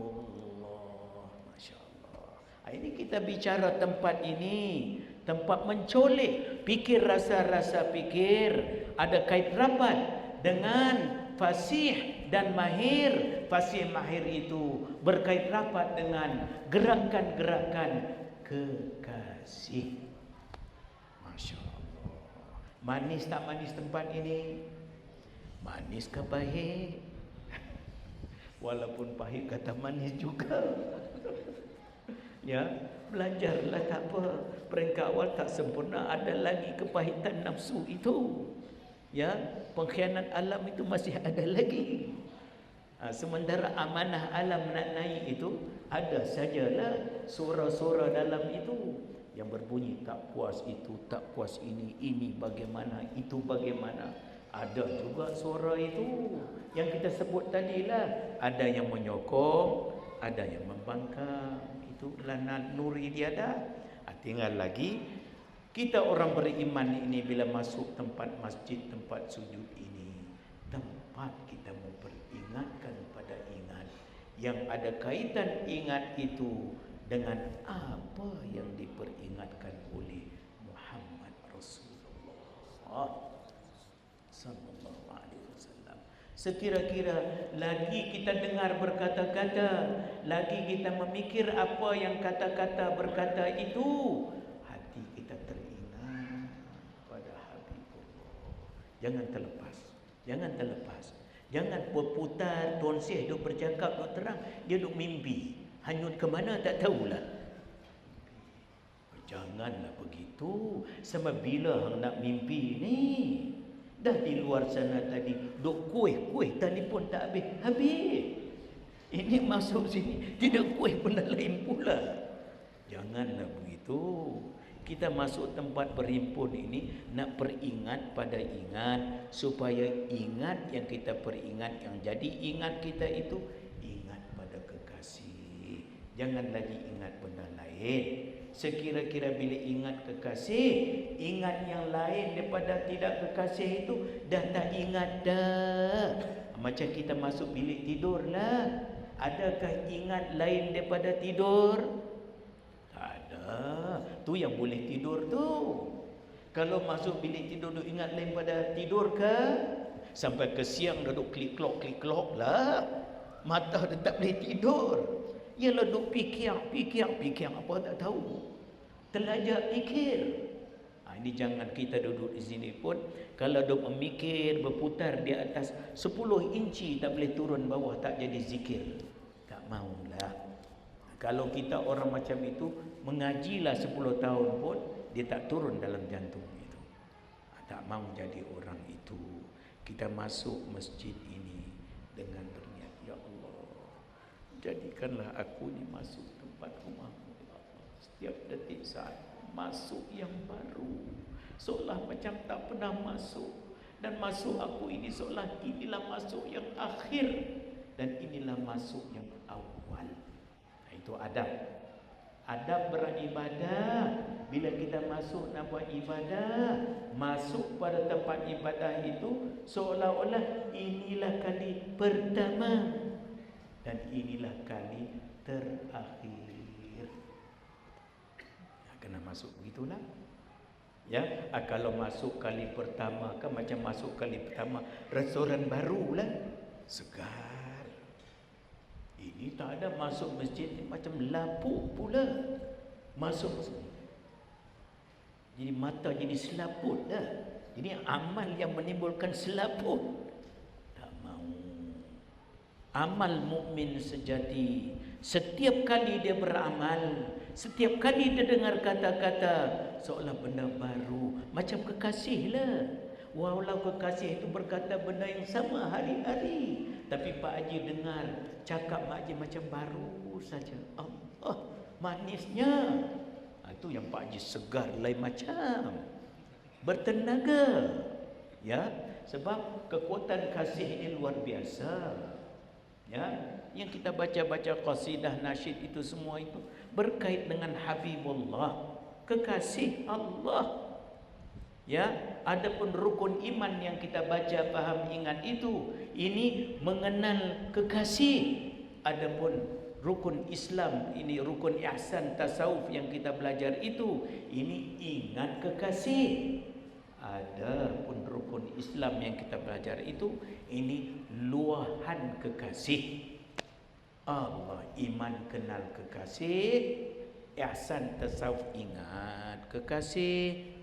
Masya-Allah. Ini kita bicara tempat ini, tempat mencolek pikir, rasa-rasa pikir, ada kait rapat dengan fasih dan mahir. Fasih mahir itu berkait rapat dengan gerakan-gerakan kekasih. Masya Allah. Manis tak manis tempat ini? Manis ke pahit? Walaupun pahit kata manis juga. Ya, belajarlah, tak apa. Peringkat awal tak sempurna, ada lagi kepahitan nafsu itu. Ya, pengkhianat alam itu masih ada lagi. Sementara amanah alam nak naik itu, ada sajalah suara-suara dalam itu yang berbunyi tak puas itu, tak puas ini bagaimana, itu bagaimana. Ada juga suara itu yang kita sebut tadilah, ada yang menyokong, ada yang membangkang. Itulah nuri dia dah. Tinggal lagi kita orang beriman ini bila masuk tempat masjid, tempat sujud ini, tempat kita memperingatkan pada ingat yang ada kaitan ingat itu dengan apa yang diperingatkan oleh Muhammad Rasulullah sallallahu alaihi wasallam. Sekira-kira lagi kita dengar berkata-kata, lagi kita memikir apa yang kata-kata berkata itu, hati kita teringat pada Habibullah. Jangan terlepas, jangan terlepas. Jangan berputar, Tuan Syekh duk bercakap, duk terang, dia duk mimpi. Hanyut ke mana tak tahulah. Janganlah begitu. Sebab bila hang nak mimpi ni, dah di luar sana tadi duk kuih telefon tak habis. Ini masuk sini tidak kuih pun lain pula. Janganlah begitu. Kita masuk tempat berhimpun ini nak peringat pada ingat, supaya ingat yang kita peringat, yang jadi ingat kita itu ingat pada kekasih. Jangan lagi ingat benda lain. Sekira-kira bila ingat kekasih, ingat yang lain daripada tidak kekasih itu dah tak ingat dah. Macam kita masuk bilik tidur lah. Adakah ingat lain daripada tidur? Tak ada. Tu yang boleh tidur tu. Kalau masuk bilik tidur tu ingat lain pada tidur ke? Sampai ke siang duduk klik-klok lah. Mata dah tak boleh tidur. Ialah duk fikir apa tak tahu. Terlajak fikir. Ini jangan kita duduk di sini pun, kalau duk memikir berputar di atas 10 inci tak boleh turun bawah, tak jadi zikir. Tak maulah. Kalau kita orang macam itu, mengajilah 10 tahun pun dia tak turun dalam jantung itu. Tak mau jadi orang itu. Kita masuk masjid ini dengan berniat, ya Allah, jadikanlah aku ni masuk tempat rumahmu. Setiap detik saat masuk yang baru, seolah macam tak pernah masuk. Dan masuk aku ini seolah inilah masuk yang akhir, dan inilah masuk yang awal. Itu adab. Adab beribadah. Bila kita masuk nak buat ibadah, masuk pada tempat ibadah itu seolah-olah inilah kali pertama dan inilah kali terakhir. Kena masuk begitulah. Ya, kalau masuk kali pertama kan macam masuk kali pertama restoran barulah, segar. Ini tak ada masuk masjid ni macam lapuk pula. Masuk jadi mata jadi selaput dah. Jadi amal yang menimbulkan selaput tak mau. Amal mukmin sejati, setiap kali dia beramal, setiap kali dia dengar kata-kata seolah benda baru, macam kekasih lah. Walau kekasih itu berkata benda yang sama hari-hari, tapi Pak Haji dengar cakap Mak Haji macam baru saja. Allah, manisnya. Itu yang Pak Haji segar lain macam, bertenaga. Ya, sebab kekuatan kasih ini luar biasa. Ya, yang kita baca-baca qasidah nasyid itu semua itu berkait dengan Habibullah, kekasih Allah. Ya, adapun rukun iman yang kita baca, faham, ingat itu, ini mengenal kekasih. Adapun rukun Islam ini, rukun ihsan tasawuf yang kita belajar itu, ini ingat kekasih. Adapun rukun Islam yang kita belajar itu, ini luahan kekasih. Allah, iman kenal kekasih, ihsan tasawuf ingat kekasih,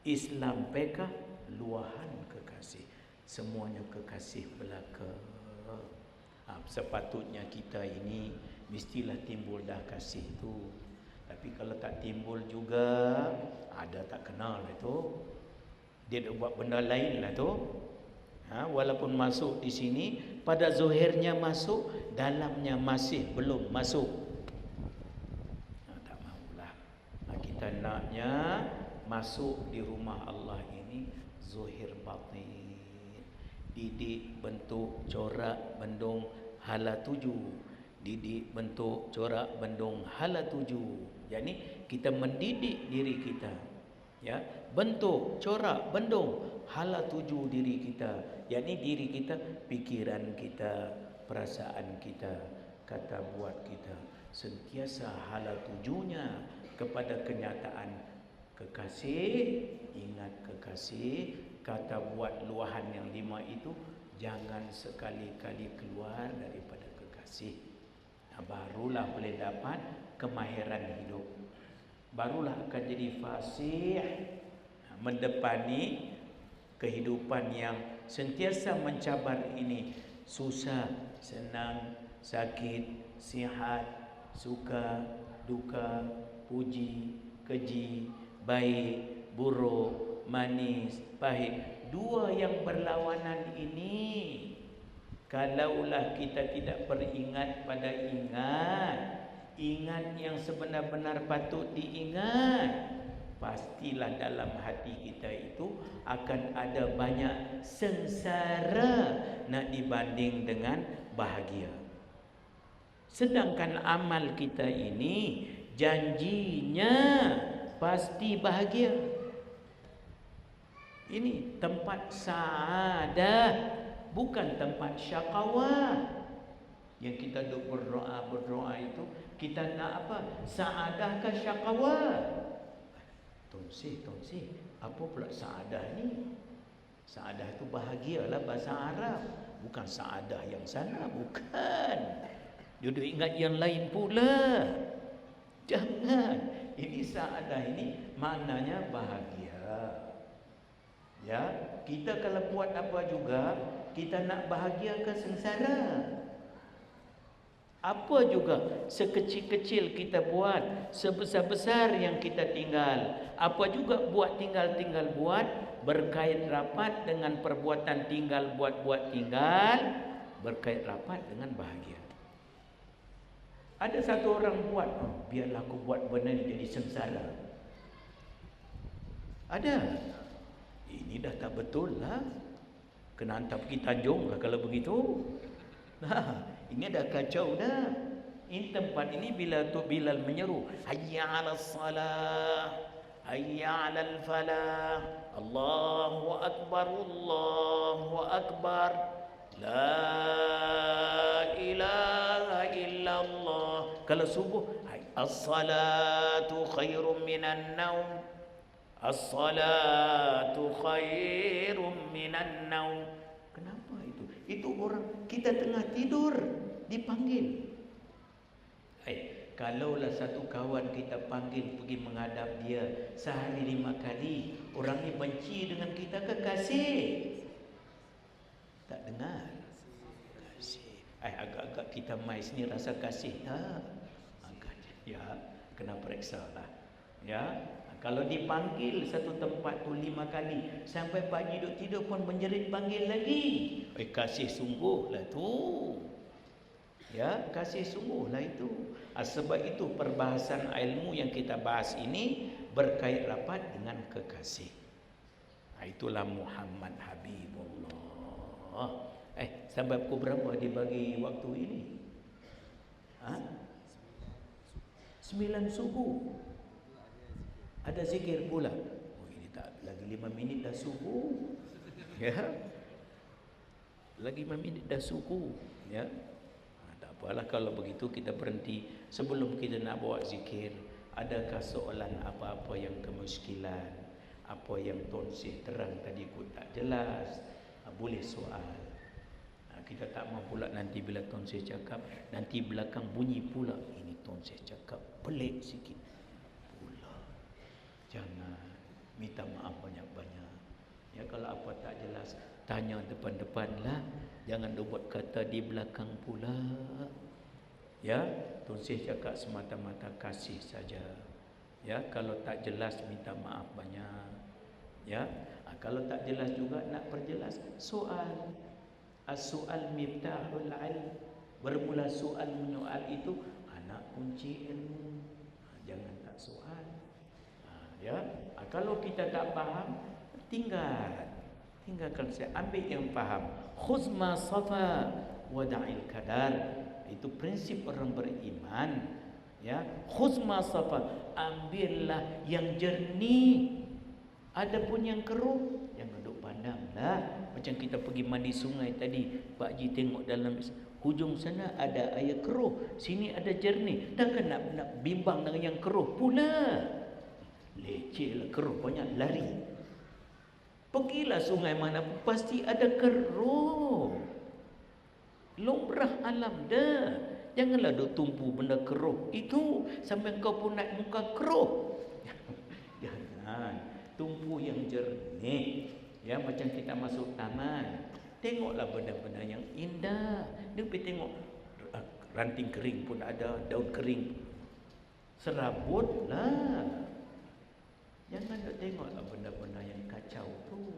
Islam peka luahan kekasih. Semuanya kekasih belaka. Sepatutnya kita ini mestilah timbul dah kasih tu. Tapi kalau tak timbul juga, ada tak kenal itu, dia dah buat benda lain lah tu. Walaupun masuk di sini, pada zahirnya masuk, dalamnya masih belum masuk. Tak maulah. Kita naknya masuk di rumah Allah ini zahir batin. Didik bentuk corak bendung hala tuju. Didik bentuk corak bendung hala tuju. Jadi kita mendidik diri kita, ya, bentuk corak bendung hala tuju diri kita. Yakni diri kita, pikiran kita, perasaan kita, kata buat kita sentiasa hala tujunya kepada kenyataan kekasih. Ingat kekasih, kata buat luahan yang 5 itu jangan sekali-kali keluar daripada kekasih. Barulah boleh dapat kemahiran hidup, barulah akan jadi fasih mendepani kehidupan yang sentiasa mencabar ini. Susah, senang, sakit, sihat, suka, duka, puji, keji, baik, buruk, manis, pahit. Dua yang berlawanan ini, kalaulah kita tidak beringat pada ingat yang sebenar-benar patut diingat, pastilah dalam hati kita itu akan ada banyak sengsara nak dibanding dengan bahagia. Sedangkan amal kita ini janjinya pasti bahagia. Ini tempat saadah, bukan tempat syakawah. Yang kita duk berdoa itu, kita nak apa? Saadah ke syakawah? Tonsih, apa pula saadah ni? Saadah itu bahagialah bahasa Arab, bukan saadah yang sana, bukan. Duduk ingat yang lain pula. Jangan. Ini saadah ini maknanya bahagia. Ya, kita kalau buat apa juga, kita nak bahagia ke sengsara. Apa juga sekecil-kecil kita buat, sebesar-besar yang kita tinggal, apa juga buat tinggal buat, berkait rapat dengan perbuatan tinggal buat tinggal, berkait rapat dengan bahagia. Ada satu orang buat, biarlah aku buat benda ni jadi sengsara. Ada. Ini dah tak betul lah. Kena hantar pergi Tanjung lah kalau begitu. Ini dah kacau dah. Ini tempat ini bila Tok Bilal menyeru, hayya 'alas salah, hayya 'alal falah, Allahu akbar, Allahu akbar, la ilaha illallah. Kalau subuh, as-salatu khairum minan naum, as-salatu khairum minan naum. Kenapa itu? Itu orang kita tengah tidur dipanggil. Kalaulah satu kawan kita panggil pergi menghadap dia sehari 5 kali, orang ni benci dengan kita ke kasih? Tak dengar. Kasih. Agak-agak kita mai sini rasa kasih tak? Ya, kena periksa lah. Ya. Kalau dipanggil satu tempat tu 5 kali, sampai pagi duduk tidur pun menjerit panggil lagi. Kasih sungguh lah tu. Ya, kasih sungguh lah itu. Sebab itu perbahasan ilmu yang kita bahas ini berkait rapat dengan kekasih. Itulah Muhammad Habibullah. Sampai pukul berapa dibagi waktu ini? 9 subuh. Ada zikir pula. Ini tak lagi 5 minit dah subuh. Ya. Lagi 5 minit dah subuh, ya. Tak apalah kalau begitu kita berhenti sebelum kita nak bawa zikir. Adakah soalan apa-apa yang kemuskilan, apa yang tonsih terang tadi ku tak jelas, boleh soal. Kita tak mahu pula nanti bila tonsih cakap, nanti belakang bunyi pula ini tonsih cakap pelik sikit. Jangan minta maaf banyak-banyak. Ya, kalau apa tak jelas, tanya depan-depan lah. Jangan buat kata di belakang pula. Ya, Tun Syekh cakap semata-mata kasih saja. Ya, kalau tak jelas minta maaf banyak. Ya, kalau tak jelas juga nak perjelas soal. As-soal miftahul ilm. Bermula soal menyoal itu anak kunci ilmu. Jangan tak soal. Ya, kalau kita tak faham, tinggalkan saya, ambil yang faham. Khuz ma safa wa da'il kadar. Itu prinsip orang beriman. Ya, khuz ma safa, ambillah yang jernih. Adapun yang keruh, jangan duk pandanglah. Macam kita pergi mandi sungai tadi, Pak Haji tengok dalam hujung sana ada air keruh, sini ada jernih. Takkan nak bimbang dengan yang keruh pula. Leceh lah, keruh banyak lari. Pergilah sungai mana pun pasti ada keruh. Lumrah alam dah. Janganlah duk tumpu benda keruh itu sampai kau pun naik muka keruh. Jangan. Tumpu yang jernih. Ya, macam kita masuk taman, tengoklah benda-benda yang indah. Dia pergi tengok ranting kering pun ada, daun kering. Serabutlah. Jangan nak tengoklah benda-benda yang kacau tu.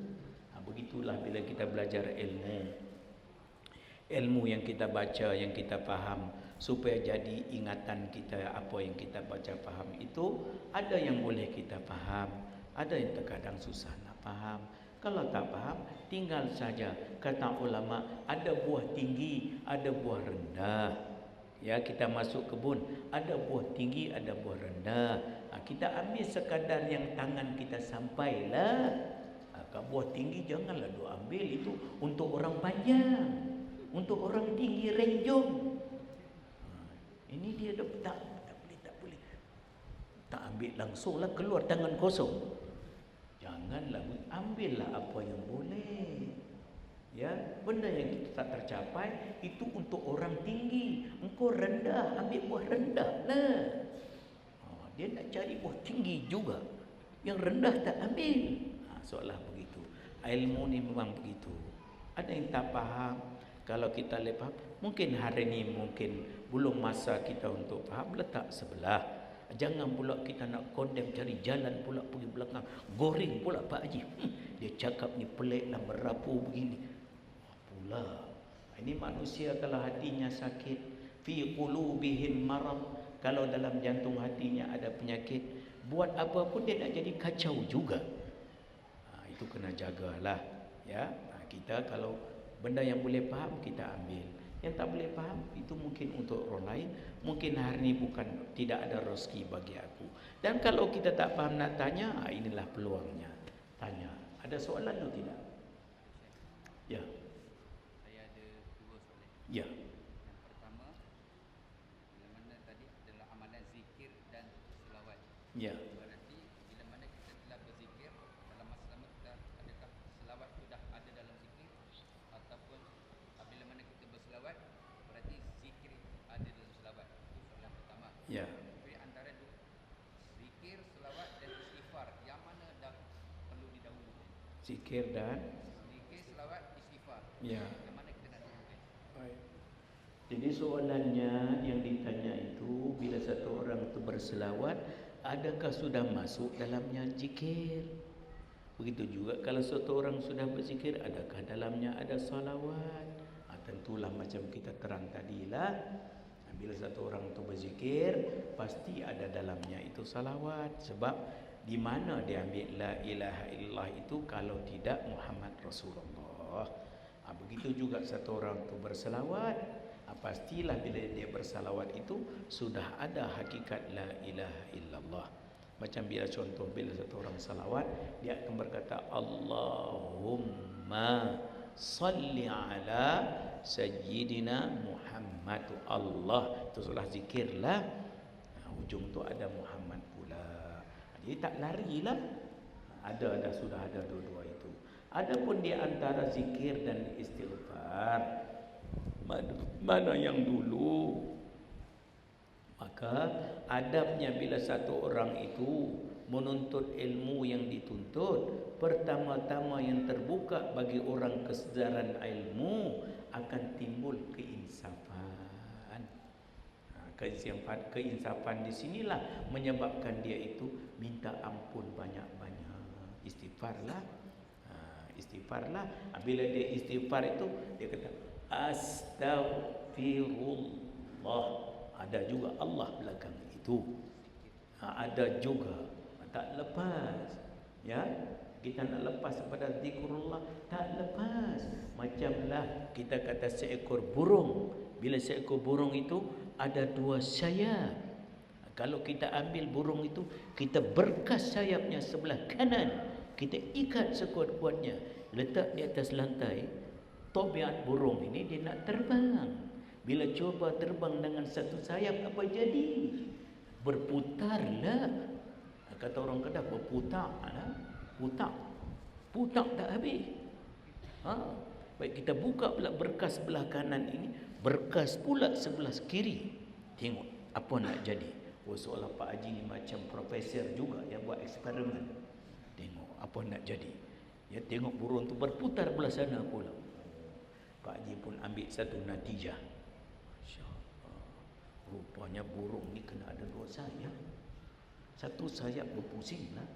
Begitulah bila kita belajar ilmu. Ilmu yang kita baca, yang kita faham, supaya jadi ingatan kita apa yang kita baca faham itu. Ada yang boleh kita faham, ada yang terkadang susah nak faham. Kalau tak faham, tinggal saja. Kata ulama, ada buah tinggi, ada buah rendah. Ya, kita masuk kebun, ada buah tinggi, ada buah rendah. Kita ambil sekadar yang tangan kita sampailah. Kalau buah tinggi janganlah duk ambil, itu untuk orang panjang, untuk orang tinggi renjong. Ini dia tak boleh. Tak ambil langsunglah, keluar tangan kosong. Janganlah, ambillah apa yang boleh. Ya, benda yang kita tak tercapai itu untuk orang tinggi. Engkau rendah, ambil buah rendah lah. Dia nak cari buah tinggi juga, yang rendah tak ambil. Seolah begitu. Ilmu ni memang begitu. Ada yang tak faham. Kalau kita lepas, mungkin hari ni mungkin belum masa kita untuk faham, letak sebelah. Jangan pula kita nak condemn, cari jalan pula pergi belakang, goreng pula Pak Haji. Dia cakap ni pelik lah, merapu begini. Pula. Ini manusia kalau hatinya sakit, fi qulubihim marad, kalau dalam jantung hatinya ada penyakit, buat apa pun dia nak jadi kacau juga. Itu kena jagalah. Ya, kita kalau benda yang boleh faham kita ambil. Yang tak boleh faham itu mungkin untuk orang lain. Mungkin hari ini bukan, tidak ada rezeki bagi aku. Dan kalau kita tak faham nak tanya, inilah peluangnya. Tanya. Ada soalan atau tidak? Ya. Saya ada dua soalan. Ya. Yang pertama, bila mana tadi adalah amalan zikir dan selawat. Ya. Berarti bila mana kita telah berzikir, dalam masa sama kita, adakah selawat sudah ada dalam zikir, ataupun bila mana kita berselawat berarti zikir ada dalam selawat. Itu soalan pertama. Ya. Jadi antara zikir, selawat dan istighfar, yang mana dah perlu didahulukan? Zikir dan Zikir, selawat, istighfar. ya. Yang mana kita nak dahulukan? Baik. Jadi soalannya yang ditanya itu, bila satu orang itu berselawat, adakah sudah masuk dalamnya zikir? Begitu juga kalau satu orang sudah berzikir, adakah dalamnya ada salawat? Tentulah macam kita terang tadilah, bila satu orang itu berzikir, pasti ada dalamnya itu salawat. Sebab di mana dia ambil la ilaha illallah itu kalau tidak Muhammad Rasulullah. Begitu juga satu orang itu berselawat, pastilah bila dia bersalawat itu sudah ada hakikat la ilaha illallah. Macam bila contoh, bila satu orang salawat, dia akan berkata Allahumma salli ala sayyidina Muhammad. Allah itu sudah zikirlah. Ujung tu ada Muhammad pula. Jadi tak larilah. Ada sudah ada dua-dua itu. Adapun di antara zikir dan istighfar, mana yang dulu? Maka adabnya bila satu orang itu menuntut ilmu yang dituntut, pertama-tama yang terbuka bagi orang kesedaran ilmu akan timbul keinsafan. Keinsafan di sinilah menyebabkan dia itu minta ampun banyak-banyak. Istighfarlah. Istighfarlah. Bila dia istighfar itu, dia kata astaghfirullah. Ada juga Allah belakang itu. Ada juga. Tak lepas. Ya, kita nak lepas kepada zikrullah, tak lepas. Macamlah kita kata seekor burung. Bila seekor burung itu ada 2 sayap. Kalau kita ambil burung itu, kita berkas sayapnya sebelah kanan, kita ikat sekuat-kuatnya, letak di atas lantai. Tabiat burung ini dia nak terbang. Bila cuba terbang dengan satu sayap, apa jadi? Berputarlah. Kata orang Kedah, berputar lah. Putar tak habis. Baik, kita buka pula berkas sebelah kanan ini, berkas pula sebelah kiri. Tengok apa nak jadi. Seolah Pak Haji ni macam profesor juga yang buat eksperimen. Tengok apa nak jadi. Ya, tengok burung tu berputar belah sana pula. Pak Haji pun ambil satu natijah. Masya-Allah. Rupanya burung ni kena ada 2 sayap. Satu sayap berpusing lah.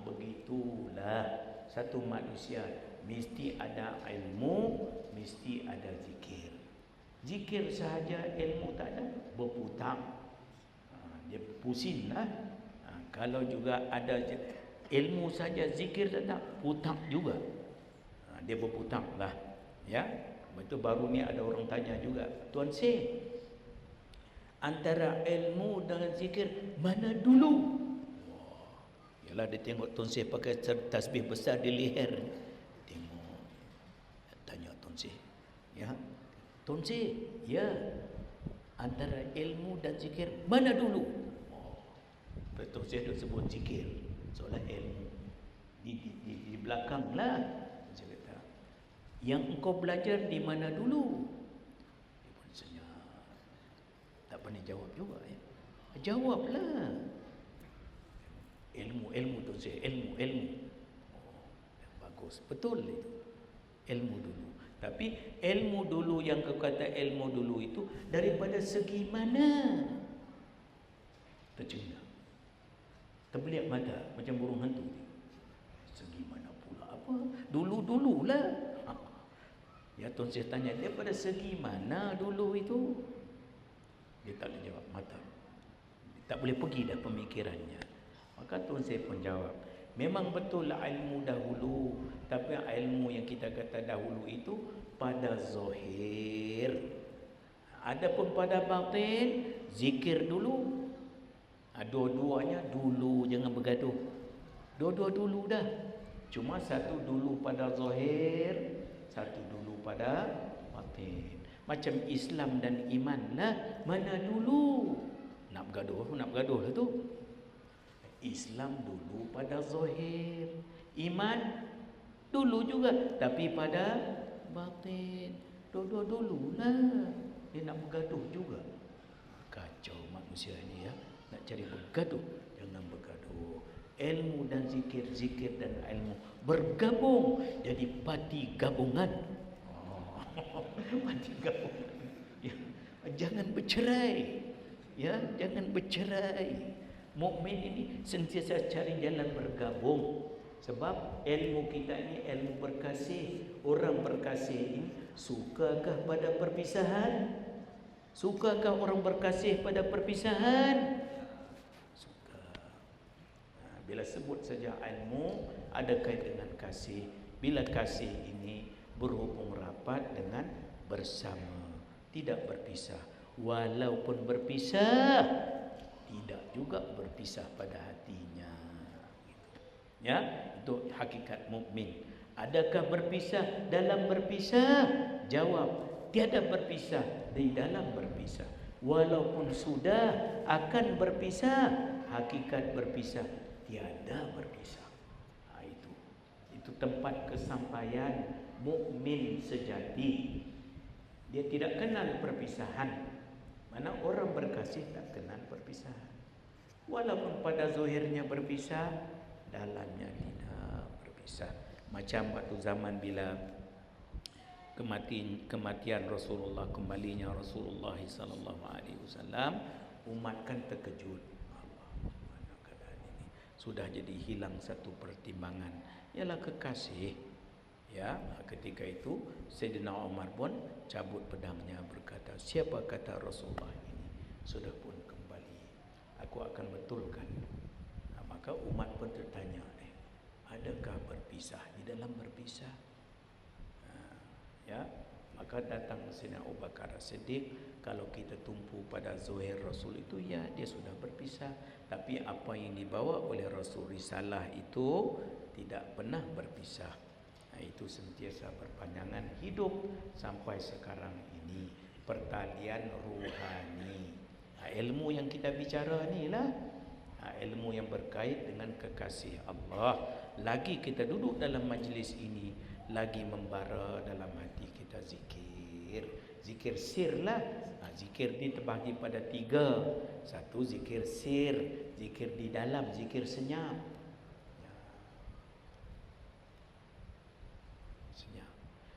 Begitulah satu manusia, mesti ada ilmu, mesti ada zikir. Zikir sahaja, ilmu tak ada, berputar. Dia pusing lah. Kalau juga ada ilmu saja, zikir tak, putar juga. Dia berputar lah. Ya, betul. Baru ni ada orang tanya juga, Tuan Syekh, antara ilmu dengan zikir mana dulu? Yalah, dia tengok Tuan Syekh pakai tasbih besar di leher. Tengok, tanya Tuan Syekh, ya, Tuan Syekh, ya, antara ilmu dan zikir mana dulu? Tuan Syekh dah sebut zikir, seolah ilmu di belakang lah. Saya kata, yang engkau belajar di mana dulu? Dia pun senyap, tak pandai jawab juga. Ya, jawablah. Ilmu tu saya, ilmu. Bagus, betul itu. Ilmu dulu. Tapi ilmu dulu yang kau kata ilmu dulu itu daripada segi mana? Tercengang, terbeliak mata macam burung hantu. Segi mana pula apa? Dulu-dululah. Ya, Tuan Syekh tanya, daripada segi mana dulu itu? Dia tak boleh jawab, mata tak boleh pergi dah pemikirannya. Maka Tuan Syekh pun jawab, memang betul lah ilmu dahulu, tapi ilmu yang kita kata dahulu itu pada zahir. Adapun pada batin, zikir dulu. Dua-duanya dulu, jangan bergaduh. Dua-dua dulu dah. Cuma satu dulu pada zahir, satu dulu pada batin. Macam Islam dan iman lah, mana dulu? Nak bergaduh lah tu. Islam dulu pada zahir, iman dulu juga tapi pada batin. Dua-dua dululah. Dia nak bergaduh juga. Kacau manusia ni ya. Nak cari bergaduh, jangan bergaduh. Ilmu dan zikir, zikir dan ilmu bergabung jadi parti gabungan. Parti gabungan. Ya, jangan bercerai. Ya, jangan bercerai. Mukmin ini sentiasa cari jalan bergabung. Sebab ilmu kita ini ilmu berkasih. Orang berkasih ini sukakah pada perpisahan? Sukakah orang berkasih pada perpisahan? Suka. Bila sebut saja ilmu ada kait dengan kasih. Bila kasih ini berhubung rapat dengan bersama, tidak berpisah. Walaupun berpisah, tidak juga berpisah pada hatinya. Ya, itu hakikat mukmin. Adakah berpisah dalam berpisah? Jawab, tiada berpisah di dalam berpisah. Walaupun sudah akan berpisah, hakikat berpisah tiada berpisah. Itu tempat kesampaian mukmin sejati. Dia tidak kenal perpisahan. Mana orang berkasih tak kenal perpisahan. Walaupun pada zahirnya berpisah, dalamnya tidak berpisah. Macam waktu zaman bila kematian Rasulullah, kembalinya Rasulullah sallallahu alaihi wasallam, umat kan terkejut. Allah, mana keadaan ini? Sudah jadi hilang satu pertimbangan, ialah kekasih. Ya, ketika itu Sayyidina Umar pun cabut pedangnya, berkata, siapa kata Rasulullah ini sudah pun kembali, aku akan betulkan. Maka umat pun tertanya, adakah berpisah? Di dalam berpisah, ya, maka datang Sayyidina Abu Bakar Siddiq. Kalau kita tumpu pada zahir Rasul itu, ya dia sudah berpisah. Tapi apa yang dibawa oleh Rasul risalah itu tidak pernah berpisah. Itu sentiasa berpanjangan hidup sampai sekarang ini. Pertalian ruhani. Ilmu yang kita bicara ni lah, ilmu yang berkait dengan kekasih Allah. Lagi kita duduk dalam majlis ini, lagi membara dalam hati kita zikir. Zikir sir lah. Zikir ni terbagi pada 3. Satu, zikir sir, zikir di dalam, zikir senyap.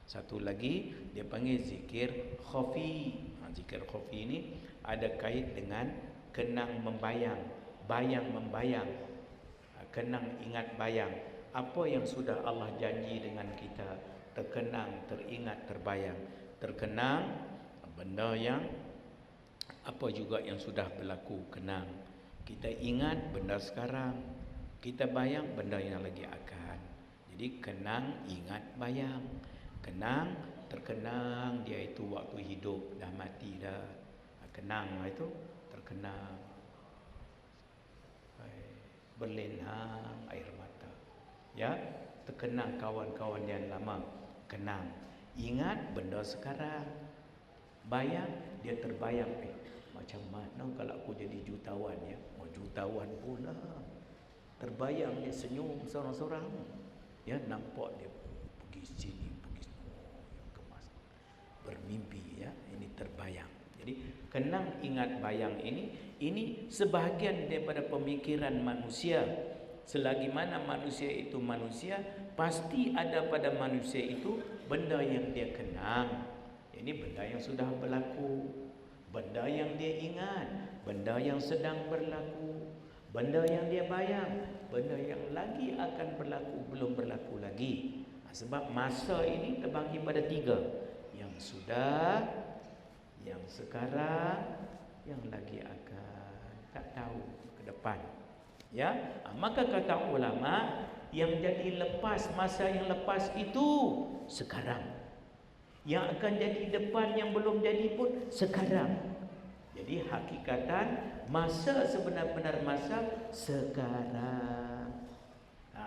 Satu lagi dia panggil zikir khafi. Zikir khafi ini ada kait dengan kenang membayang, bayang membayang, kenang ingat bayang. Apa yang sudah Allah janji dengan kita, terkenang, teringat, terbayang. Terkenang benda yang apa juga yang sudah berlaku, kenang. Kita ingat benda sekarang, kita bayang benda yang lagi akan. Jadi kenang, ingat, bayang. Kenang, terkenang dia itu waktu hidup, dah mati dah. Kenang itu terkenang, berlinang air mata. Ya, terkenang kawan-kawan yang lama, kenang. Ingat benda sekarang, bayang, dia terbayang, macam mana kalau aku jadi jutawan ya, jutawan pula. Terbayang dia senyum seorang-seorang. Ya, nampak dia pergi sini, bermimpi, ya, ini terbayang. Jadi kenang, ingat, bayang ini sebahagian daripada pemikiran manusia. Selagi mana manusia itu manusia, pasti ada pada manusia itu benda yang dia kenang. Ini benda yang sudah berlaku, benda yang dia ingat, benda yang sedang berlaku, benda yang dia bayang, benda yang lagi akan berlaku, belum berlaku lagi. Sebab masa ini terbagi pada 3. Yang sudah, yang sekarang, yang lagi akan, tak tahu ke depan. Ya, maka kata ulama, yang jadi lepas, masa yang lepas itu sekarang. Yang akan jadi depan yang belum jadi pun sekarang. Jadi hakikatan masa sebenar-benar masa sekarang.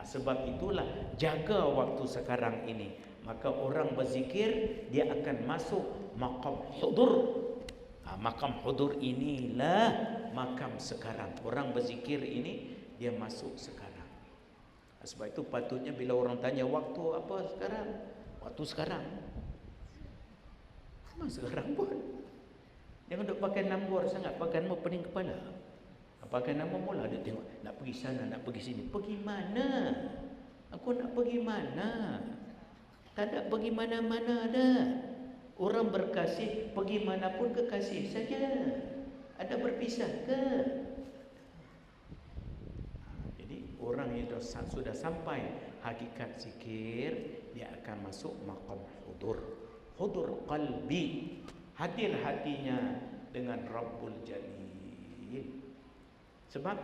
Sebab itulah jaga waktu sekarang ini. Maka orang berzikir, dia akan masuk makam hudur. Makam hudur inilah makam sekarang. Orang berzikir ini, dia masuk sekarang. Sebab itu patutnya bila orang tanya waktu apa sekarang, waktu sekarang. Memang sekarang pun. Jangan duk pakai nombor sangat, pakai nombor pening kepala. Pakai nombor mula dia tengok, nak pergi sana, nak pergi sini. Pergi mana? Aku nak pergi mana? Tak ada pergi mana-mana dah. Orang berkasih pergi manapun kekasih saja. Ada berpisah ke? Jadi orang yang sudah sampai hakikat zikir, dia akan masuk maqam hudur. Hudur qalbi, hadir hatinya dengan Rabbul Jalil. Sebab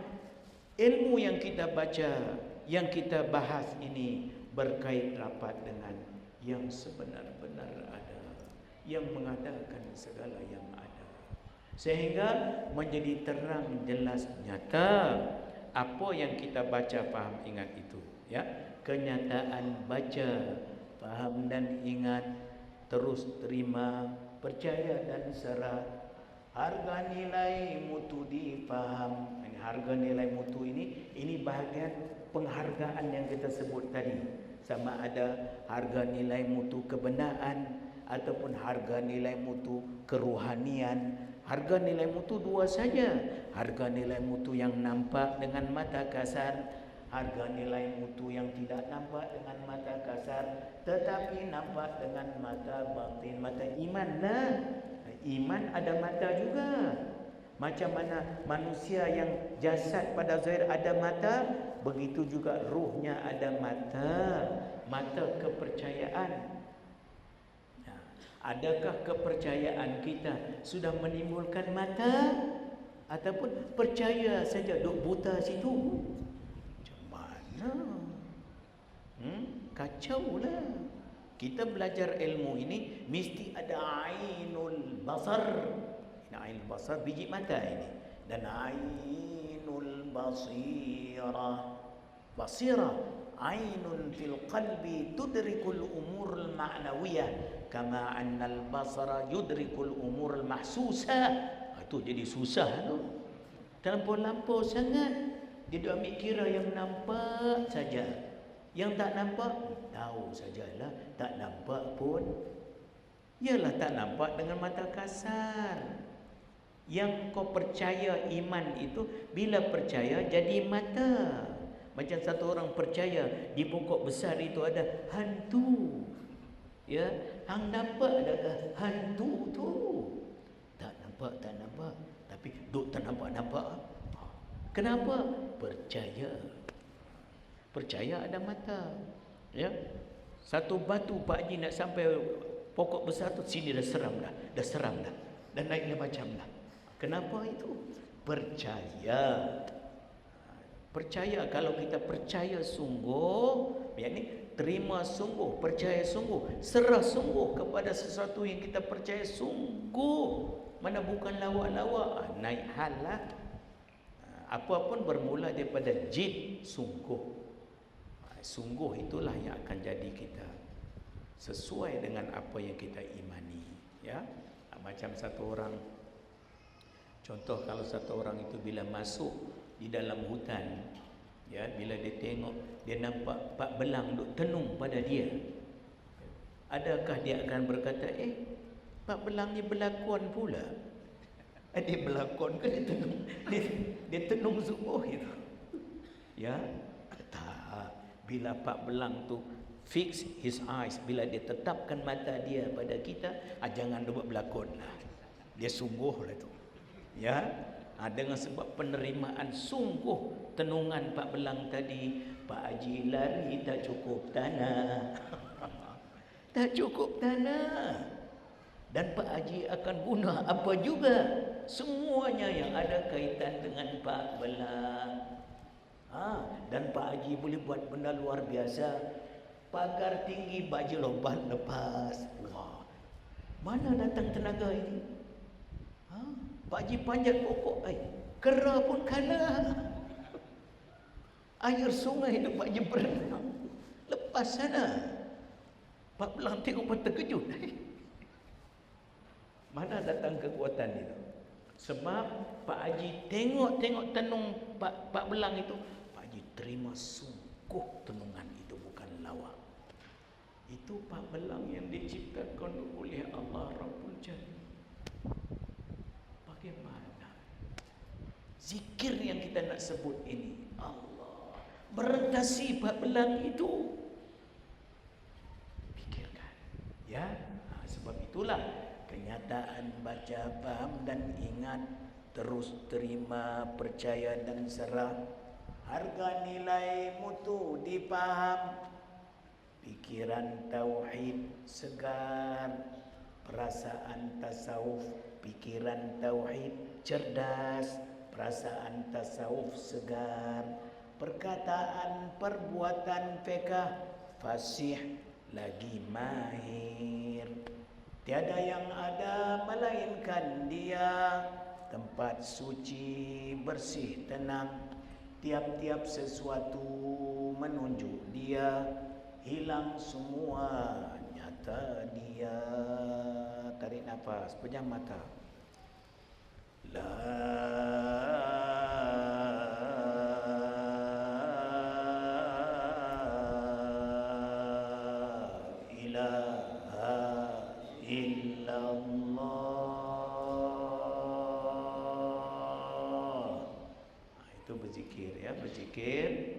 ilmu yang kita baca, yang kita bahas ini berkait rapat dengan yang sebenar-benar ada, yang mengadakan segala yang ada, sehingga menjadi terang, jelas, nyata apa yang kita baca, faham, ingat itu. Ya, kenyataan baca, faham dan ingat, terus terima, percaya dan serah. Harga nilai mutu difaham. Ini harga nilai mutu ini bahagian penghargaan yang kita sebut tadi. Sama ada harga nilai mutu kebenaran ataupun harga nilai mutu kerohanian. Harga nilai mutu 2 saja. Harga nilai mutu yang nampak dengan mata kasar, Harga nilai mutu yang tidak nampak dengan mata kasar, tetapi nampak dengan mata batin, mata iman lah. Iman ada mata juga. Macam mana manusia yang jasad pada zahir ada mata, begitu juga ruhnya ada mata. Mata kepercayaan. Adakah kepercayaan kita sudah menimbulkan mata? Ataupun percaya saja duk buta situ? Macam mana? Kacau lah. Kita belajar ilmu ini mesti ada ainul basar. Ini ainul basar, biji mata ini. Dan ainul basirah. Basirah, ainun fil qalbi tudrikul umurul ma'nawiyah kama annal basara yudrikul umurul mahsusah. Itu jadi susah tu. Terlampau sangat. Dia dah ambil kira yang nampak saja. Yang tak nampak, tahu sajalah. Tak nampak pun, yalah tak nampak dengan mata kasar. Yang kau percaya iman itu, bila percaya jadi mata. Macam satu orang percaya di pokok besar itu ada hantu. Ya, hang nampak adakah hantu tu? Tak nampak. Tapi duk tak nampak. Kenapa? Percaya ada mata. Ya. Satu batu Pak Haji nak sampai pokok besar tu, sini dah seram dah. Dan naiknya macam dah. Kenapa itu? Percaya, kalau kita percaya sungguh, yakni terima sungguh, percaya sungguh, serah sungguh kepada sesuatu yang kita percaya sungguh, mana bukan lawak-lawak, naik hal lah. Apa pun bermula daripada jid, sungguh. Sungguh itulah yang akan jadi kita sesuai dengan apa yang kita imani. Ya, macam satu orang, contoh kalau satu orang itu bila masuk di dalam hutan, ya, bila dia tengok, dia nampak pak belang duk tenung pada dia, adakah dia akan berkata, pak belang ni berlakon pula? Dia berlakon ke dia tenung? Dia tenung sungguh itu. Ya, tak. Bila pak belang tu fix his eyes, bila dia tetapkan mata dia pada kita, jangan buat berlakon lah. Dia sungguh lah tu. Ya, dengan sebab penerimaan sungguh tenungan Pak Belang tadi, Pak Haji lari tak cukup tanah. Tak cukup tanah. Dan Pak Haji akan guna apa juga, semuanya yang ada kaitan dengan Pak Belang. Dan Pak Haji boleh buat benda luar biasa. Pagar tinggi, baju lompat lepas. Wah, mana datang tenaga ini? Pak Haji panjat pokok, kera pun kalah. Air sungai itu Pak Haji berenang, lepas sana. Pak Belang tengok pun terkejut. Mana datang kekuatan itu? Sebab Pak Haji tengok tenung Pak Belang itu, Pak Haji terima sungguh tenungan itu, bukan lawak. Itu Pak Belang yang diciptakan oleh Allah Rabbul Jalil. Bagaimana zikir yang kita nak sebut ini, Allah berkasih Pak Belang itu. Pikirkan, ya. Sebab itulah kenyataan baca, faham dan ingat, terus terima, percaya dan serah. Harga nilai mutu dipaham, pikiran tauhid segar, perasaan tasawuf, pikiran tauhid cerdas, perasaan tasawuf segar, perkataan perbuatan fiqh fasih lagi mahir. Tiada yang ada melainkan Dia, tempat suci bersih tenang. Tiap-tiap sesuatu menunjuk Dia, hilang semua nyata Dia. Tarik nafas, pejam mata. La ilaha illallah. Itu berzikir, ya, berzikir.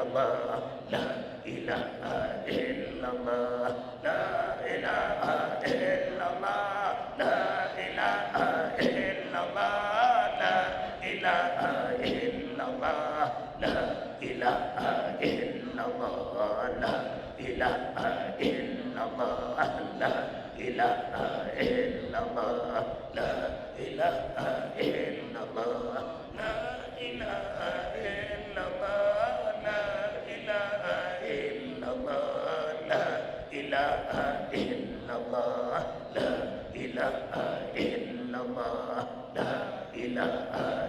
illallah, la ilaha illallah, la ilaha illallah, la ilaha illallah, la ilaha illallah, la ilaha illallah, la ilaha illallah, la ilaha illallah, la ilaha illallah, la ilaha illallah, la ilaha illallah, la ilaha illallah, la ilaha illallah, la ilaha